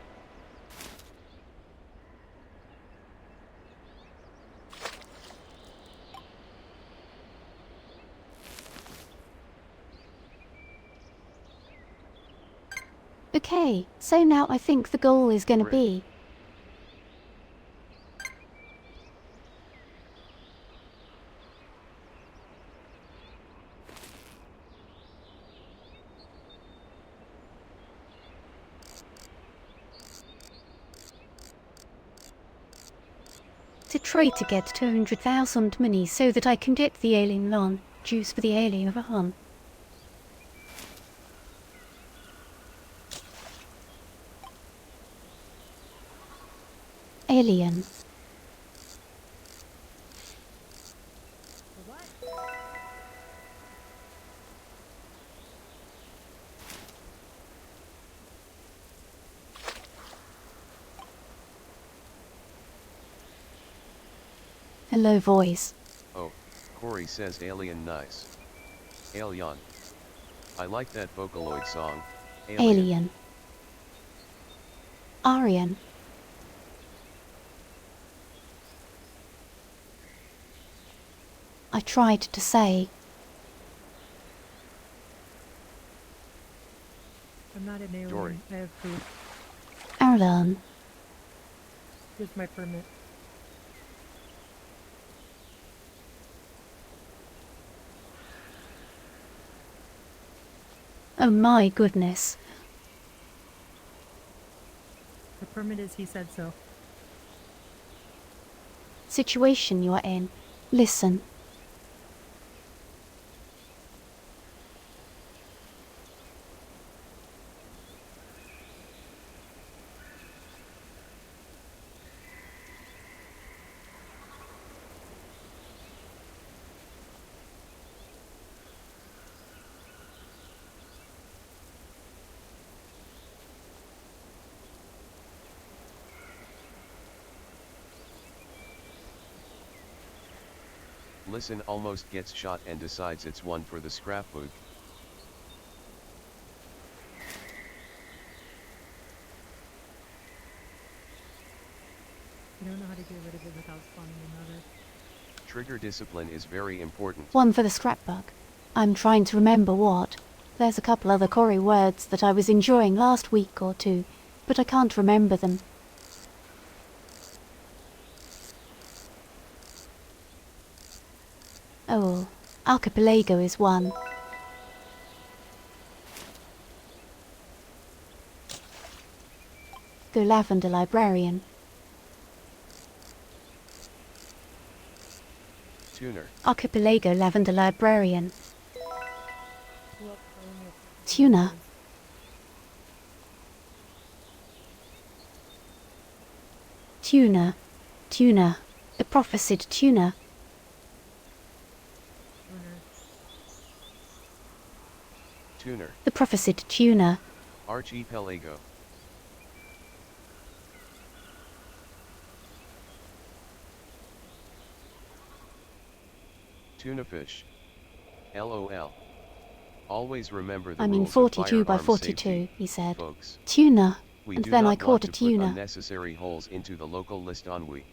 Okay, so now I think the goal is gonna Brick. be... to try to get 200,000 money so that I can get the alien loan. Juice for the alien loan. Alien. Hello, voice. Oh, Corey says alien nice. Alien. I like that Vocaloid song. Alien. Aryan. I tried to say, I'm not an alien. Dory. I have proof. Arlan. Here's my permit. Oh my goodness. The permit is he said so. Situation you are in. Listen. Listen almost gets shot and decides it's one for the scrapbook. You don't know how to get rid of it without spawning another. Trigger discipline is very important. One for the scrapbook. I'm trying to remember what. There's a couple other Cory words that I was enjoying last week or two, but I can't remember them. Oh well, archipelago is one. Go lavender librarian. Tuner. Archipelago lavender librarian. Tuna. Tuna. Tuna. A prophesied tuna. Tuner. The prophesied tuna. Archipelago. Tuna fish. LOL. Always remember the I mean rules of 42 by firearm 42, safety, he said. folks. Tuna. We And do then not I caught want a to put tuna. unnecessary holes into the local list ennui.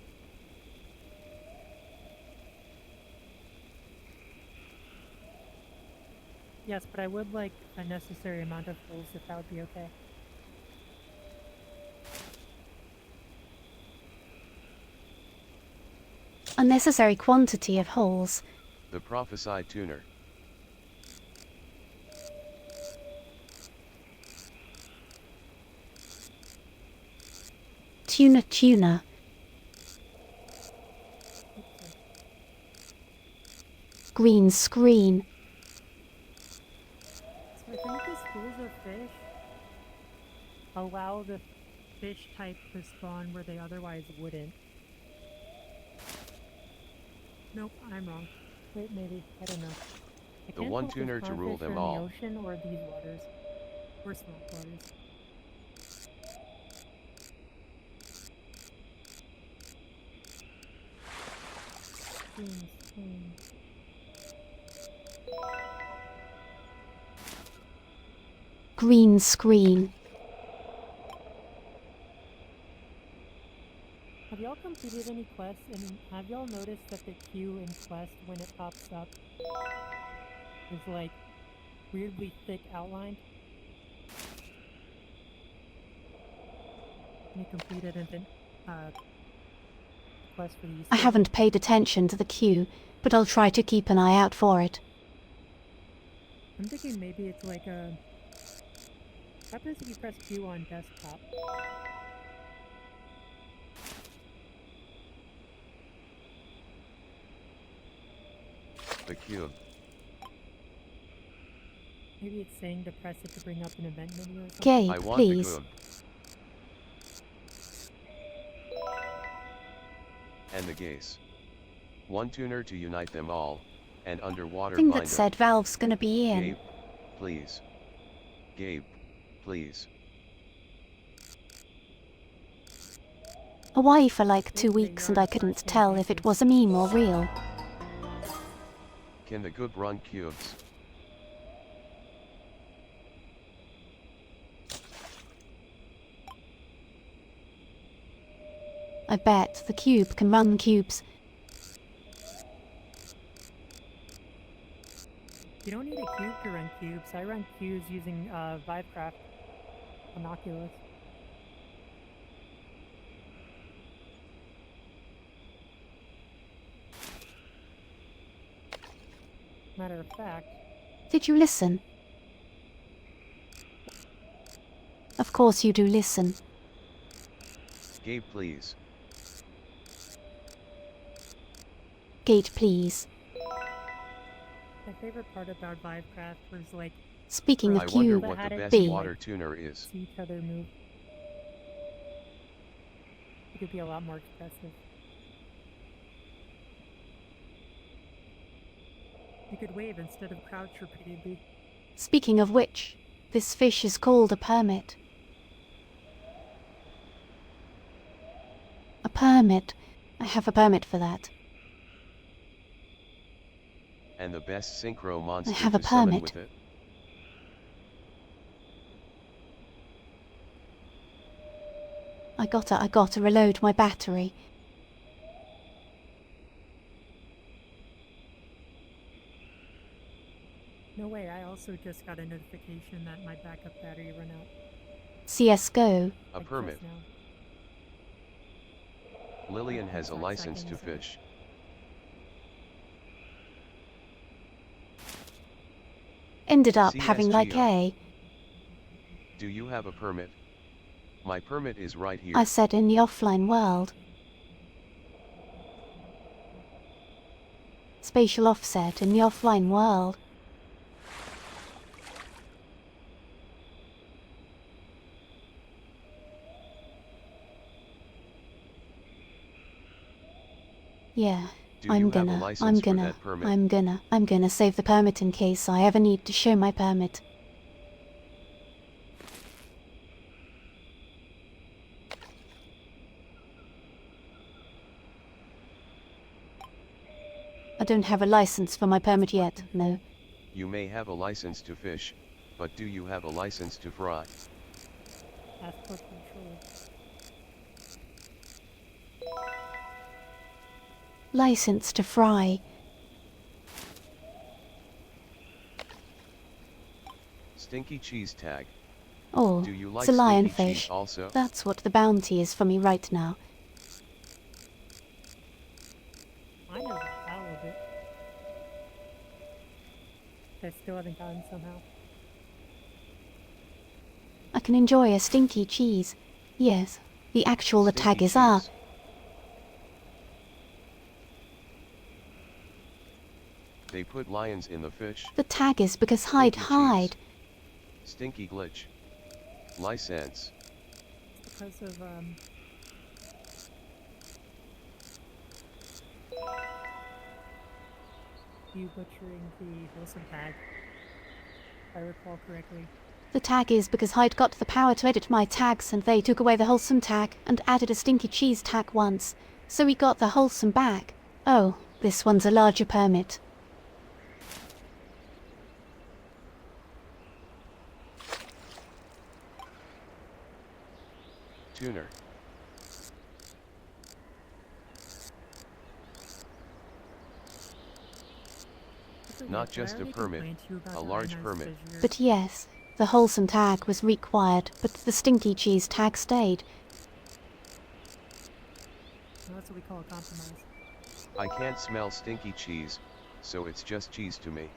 Yes, but I would like a necessary amount of holes if that would be okay. Unnecessary quantity of holes. The prophesied tuner. Tuna tuna. Green screen. So I think the schools of fish allow the fish type to spawn where they otherwise wouldn't. Nope, I'm wrong. Wait, maybe. I don't know. I The can't one tell if tuner these to rule clownfish them are in all. the ocean or these waters. Or swamp waters. Screen. Green screen. Have y'all completed any quests, and have y'all noticed that the queue in quest, when it pops up, is like weirdly thick outlined? Any completed infant quest for the Easter I egg? haven't paid attention to the queue, but I'll try to keep an eye out for it. I'm thinking maybe it's like a... What happens if you press Q on desktop? The cube. Maybe it's saying to press it to bring up an event menu or something? Gabe, I want please. the cube. And the gaze. One tuner to unite them all, and underwater Thing bind that 'em. said Valve's gonna be in. Gabe, please. Gabe, please. Away for like 2 Maybe they weeks are and I the couldn't first tell if it enhancers. was a meme or real. Can the goob run cubes? I bet the cube can run cubes. You don't need a cube to run cubes. I run cubes using VRChat binoculars. Matter of fact, Did you listen? Of course you do listen. Gabe, please. Gate, please. my favorite part about VRChat was like Speaking of I wonder cube, what the best B. water tuner is. see each other move. It could be a lot more expressive. You could wave instead of crouch repeatedly. Speaking of which, this fish is called a permit. A permit. I have a permit for that. And the best synchro monster have a to summon permit. with it. I gotta reload my battery. No way, I also just got a notification that my backup battery ran out. CSGO. A like permit. just now. Lillian has a 5 license to seconds ago. fish. Ended up having like CSGO. a... Do you have a permit? My permit is right here. I said in the offline world. Spatial offset in the offline world. Yeah, Do you have a license for that permit? I'm gonna save the permit in case I ever need to show my permit. I don't have a license for my permit yet, no. You may have a license to fish, but do you have a license to fry? Passport control. License to fry. Stinky cheese tag. Oh, Do you like it's a stinky cheese lionfish. also? That's what the bounty is for me right now. Mine is a halibut. still haven't gotten somehow. I can enjoy a stinky cheese. Yes, the Stinky tag is R. cheese. They put lions in the fish. The tag is because Stinky cheese. hide. Stinky glitch. License. Because of you butchering the wholesome tag, if I recall correctly. The tag is because Hyde got the power to edit my tags and they took away the wholesome tag and added a stinky cheese tag once, so he got the wholesome back. Oh, this one's a larger permit. Tuner. Not just a permit, a large permit. But yes, the wholesome tag was required, but the stinky cheese tag stayed. Well, that's what we call a compromise. I can't smell stinky cheese, so it's just cheese to me.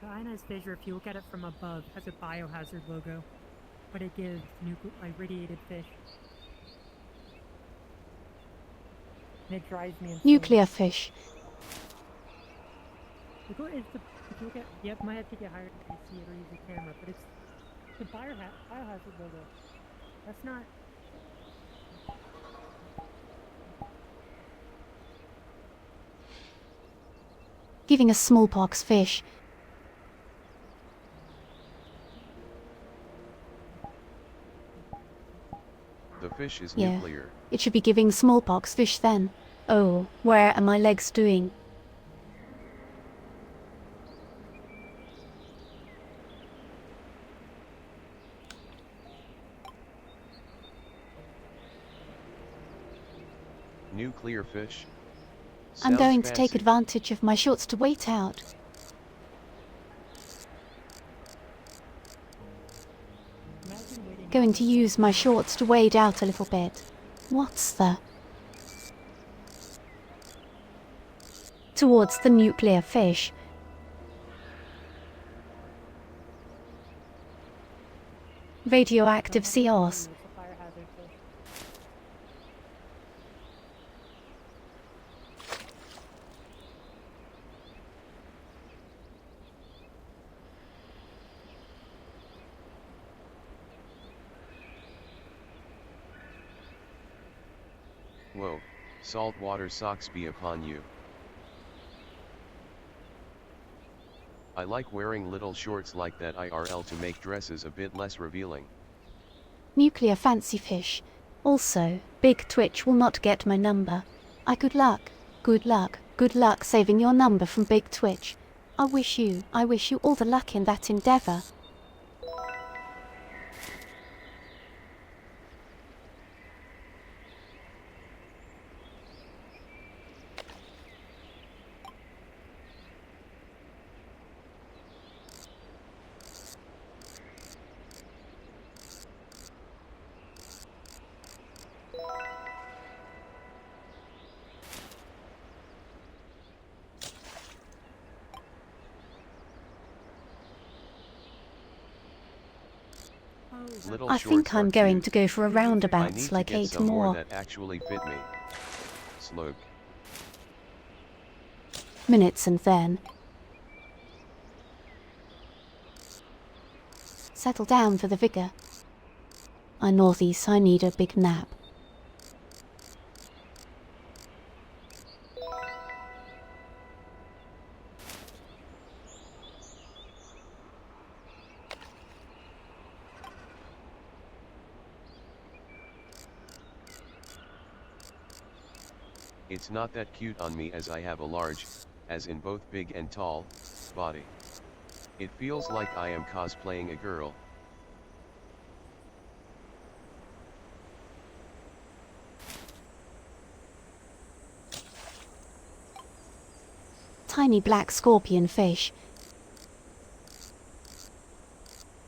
The ionized fissure, if you look at it from above, has a biohazard logo, but it gives radiated fish. And it drives me insane. Nuclear fish. If you look at, you might have to get higher to see it or use a camera, but it's the biohazard logo. That's not. Giving a smallpox fish. The fish is Yeah. nuclear. It should be giving smallpox fish then. Oh, where are my legs doing? Nuclear fish? I'm Sounds going to take fancy. advantage of my shorts to wait out. Imagine waiting. Going to use my shorts to wade out a little bit. What's the... Towards the nuclear fish. Radioactive seals. It's a fire hazard fish. Whoa, saltwater socks be upon you. I like wearing little shorts like that IRL to make dresses a bit less revealing. Nuclear fancy fish. Also, Big Twitch will not get my number. Good luck, good luck, good luck saving your number from Big Twitch. I wish you all the luck in that endeavour. Little I think shorts I'm are going cute. to go for a I need roundabouts to like get 8 some more more that actually fit me. Slug. minutes and then... Settle down for the vicar. Northeast, I need a big nap. It's not that cute on me as I have a large, as in both big and tall, body. It feels like I am cosplaying a girl. Tiny black scorpion fish.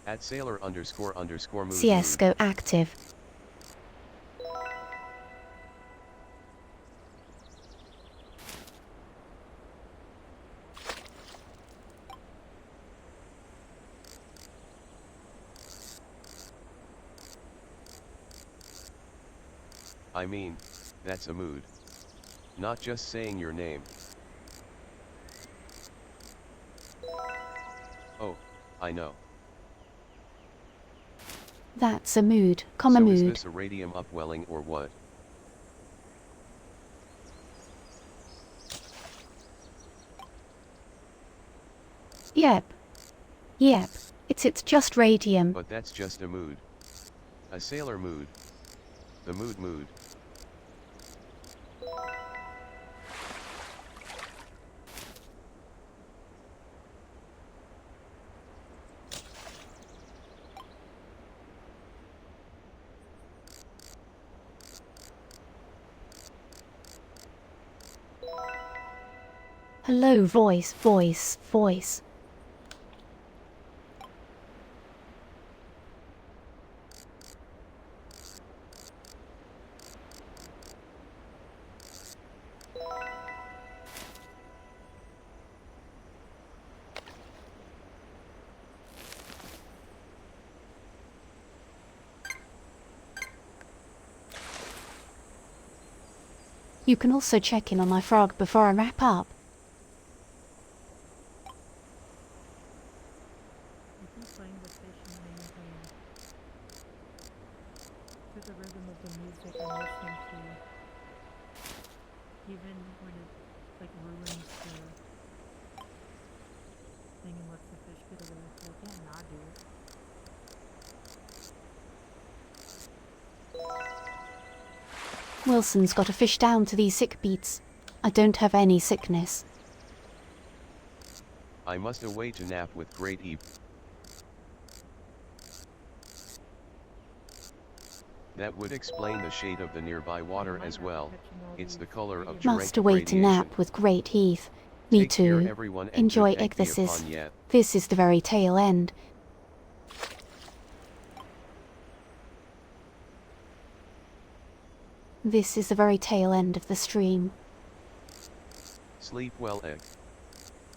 At sailor ___ mood. CSGO active. I mean, that's a mood. Not just saying your name. Oh, I know. That's a mood, comma So mood. is this a radium upwelling or what? Yep. Yep. It's just radium. But that's just a mood. A sailor mood. The mood. Hello, voice. You can also check in on my frog before I wrap up. I keep playing the fish in the main game. To the rhythm of the music I'm listening to. Even when it like ruins the thing and lets the fish get away. So I can't not do it. Wilson's got a fish down to these sick beats. I don't have any sickness. I must away to nap with great ease. That would explain the shade of the nearby water as well. It's the color of Must Jurassic away to radiation. nap with great heath. Me Take care, too. everyone, and Enjoy good egg this is upon yet. this is the very tail end. This is the very tail end of the stream. Sleep well, egg.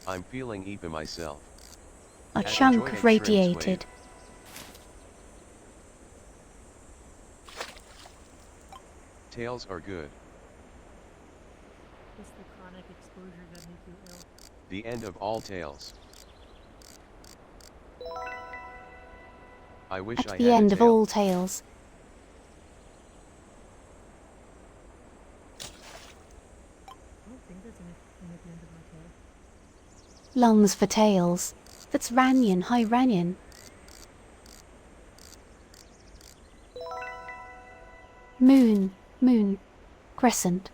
I'm feeling eepy myself. A Enjoy chunk egg of shrimps radiated. wave. Tails are good. It's the chronic exposure that make you ill. The end of all tales. I wish I At had the a end of tail. all tales. I don't think there's anything at the end of my tail. Lungs for tails. That's Ranyan. Hi, Ranyan. Moon. Crescent.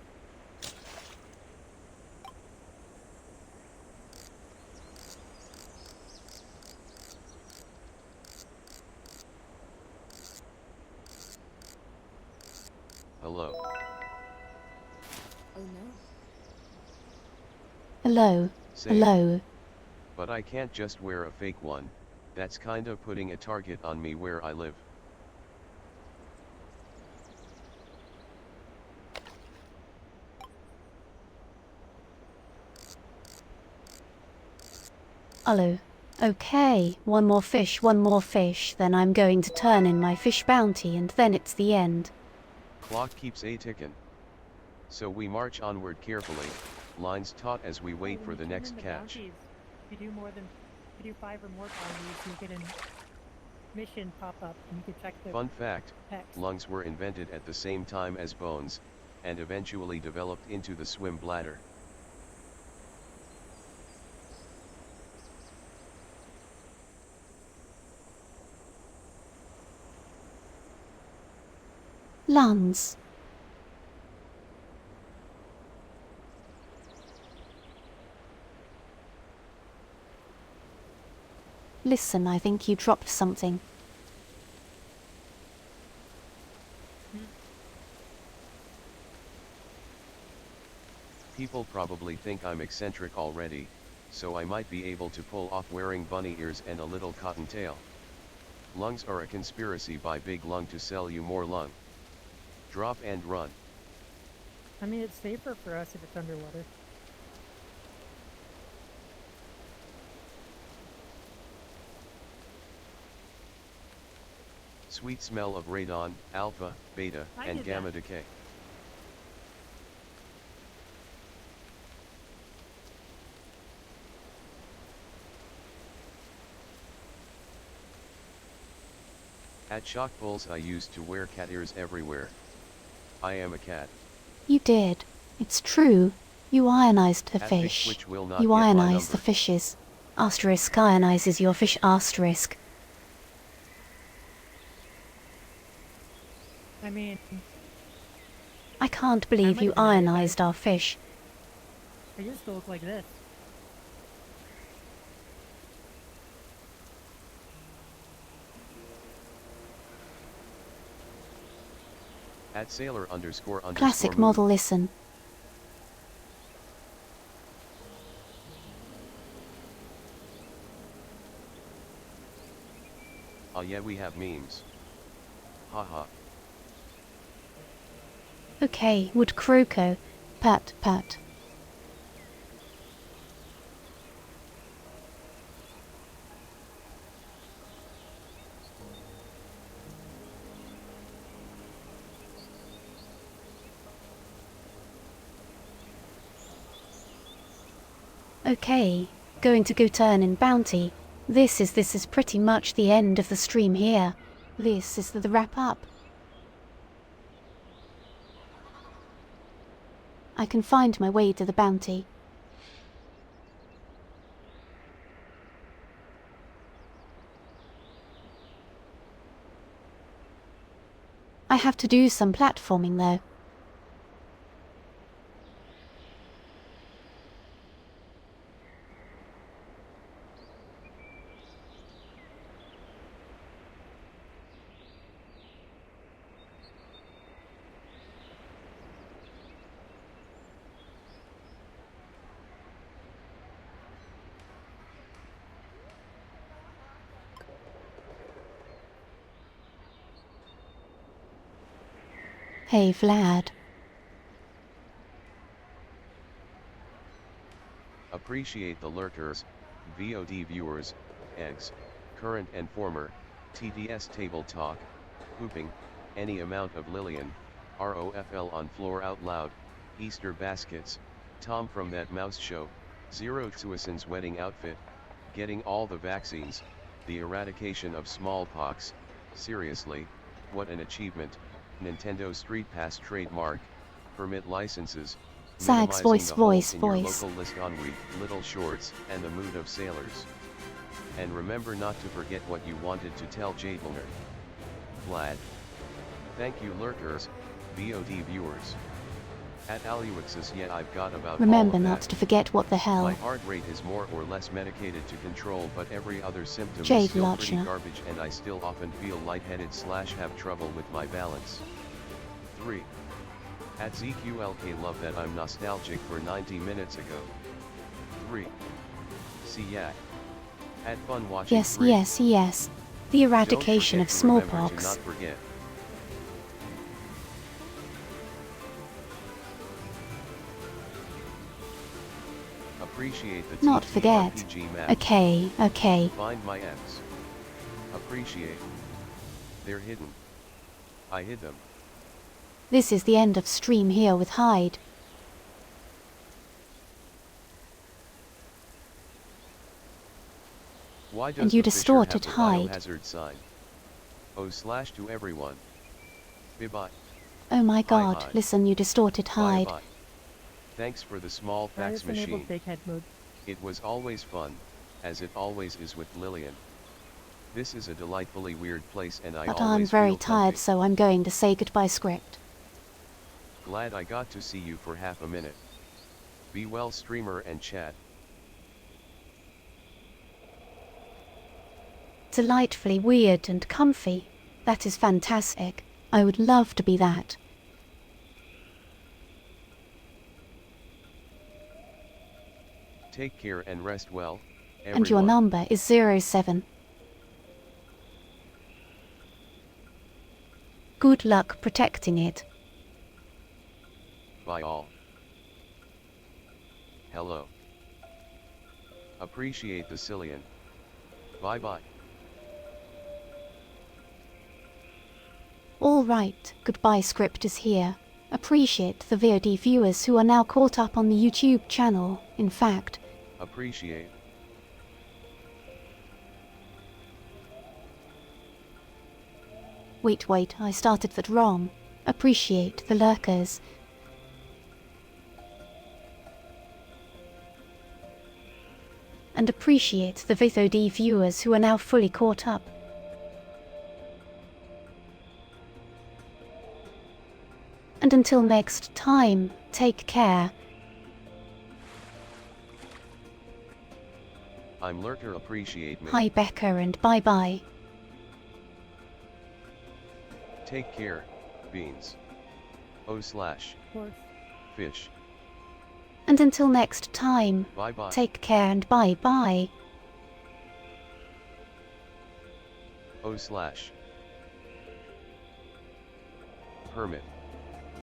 Hello. Oh no. Hello. Same. Hello. But I can't just wear a fake one. That's kinda putting a target on me where I live. Hello. Okay, one more fish, then I'm going to turn in my fish bounty and then it's the end. Clock keeps a tickin'. So we march onward carefully, lines taut as we wait When for you the turn next in the catch. bounties, if you do 5 or more bounties, you get a mission pop up and you can check the Fun fact, text. lungs were invented at the same time as bones, and eventually developed into the swim bladder. Lungs. Listen, I think you dropped something. People probably think I'm eccentric already, so I might be able to pull off wearing bunny ears and a little cottontail. Lungs are a conspiracy by Big Lung to sell you more lung. Drop and run. I mean, it's safer for us if it's underwater. Sweet smell of radon, alpha, beta, I and did gamma that. decay. At shock pulls I used to wear cat ears everywhere. I am a cat. You did. It's true. You ionized the At fish. which will not You get my ionize the number. fishes. Asterisk ionizes your fish asterisk. I mean, I can't believe might you have been right, ionized our fish. I used to look like this. At sailor underscore Classic moon. model listen. Oh yeah, we have memes. Haha. Okay, would croco. Pat, pat. Okay, going to go turn in bounty. This is pretty much the end of the stream here. This is the wrap up. I can find my way to the bounty. I have to do some platforming though. Hey Vlad. Appreciate the lurkers, VOD viewers, eggs, current and former, TDS table talk, hooping, any amount of Lillian, ROFL on floor out loud, Easter baskets, Tom from that mouse show, Zero Thuison's wedding outfit, getting all the vaccines, the eradication of smallpox, seriously, what an achievement, Nintendo Street Pass trademark, permit licenses, Zag's minimizing voice, the holes voice, in your voice. local list on week, little shorts, and the mood of sailors. And remember not to forget what you wanted to tell Jadelner. Vlad. Thank you lurkers, VOD viewers. At Aluixus yet I've got about Remember all of not that. to forget what the hell. My heart rate is more or less medicated to control, but every other symptom Jade is still pretty Lachner. garbage, and I still often feel lightheaded / have trouble with my balance. 3. At ZQLK love that I'm nostalgic for 90 minutes ago. 3. See yak. Had fun watching. Yes, 3. yes, yes. The eradication Don't of forget to remember to smallpox. not forget. Appreciate the Not forget. TTRPG map. Okay, okay. Find my F's. Appreciate. They're hidden. I hid them. This is the end of stream here with Hyde. Why does And you the Fisher distorted have the Hyde. biohazard sign? / to everyone. Bye-bye. Oh my god, Hyde. listen, you distorted Hyde. Bye-bye. Thanks for the small I fax just enabled machine. fake head mode. It was always fun, as it always is with Lillian. This is a delightfully weird place, and I But always I'm very feel tired, comfy. so I'm going to say goodbye script. Glad I got to see you for half a minute. Be well streamer and chat. Delightfully weird and comfy. That is fantastic. I would love to be that. Take care and rest well, everyone. And your number is 07. Good luck protecting it. Bye all. Hello. Appreciate the Cillian. Bye bye. All right, goodbye script is here. Appreciate the VOD viewers who are now caught up on the YouTube channel. In fact, Appreciate. Wait, I started that wrong. Appreciate the lurkers. And appreciate the VOD viewers who are now fully caught up. And until next time, take care. I'm lurker, appreciate me. Hi Becca and bye bye. Take care, beans. Of course. Fish. And until next time, Bye bye. take care and bye bye. Permit.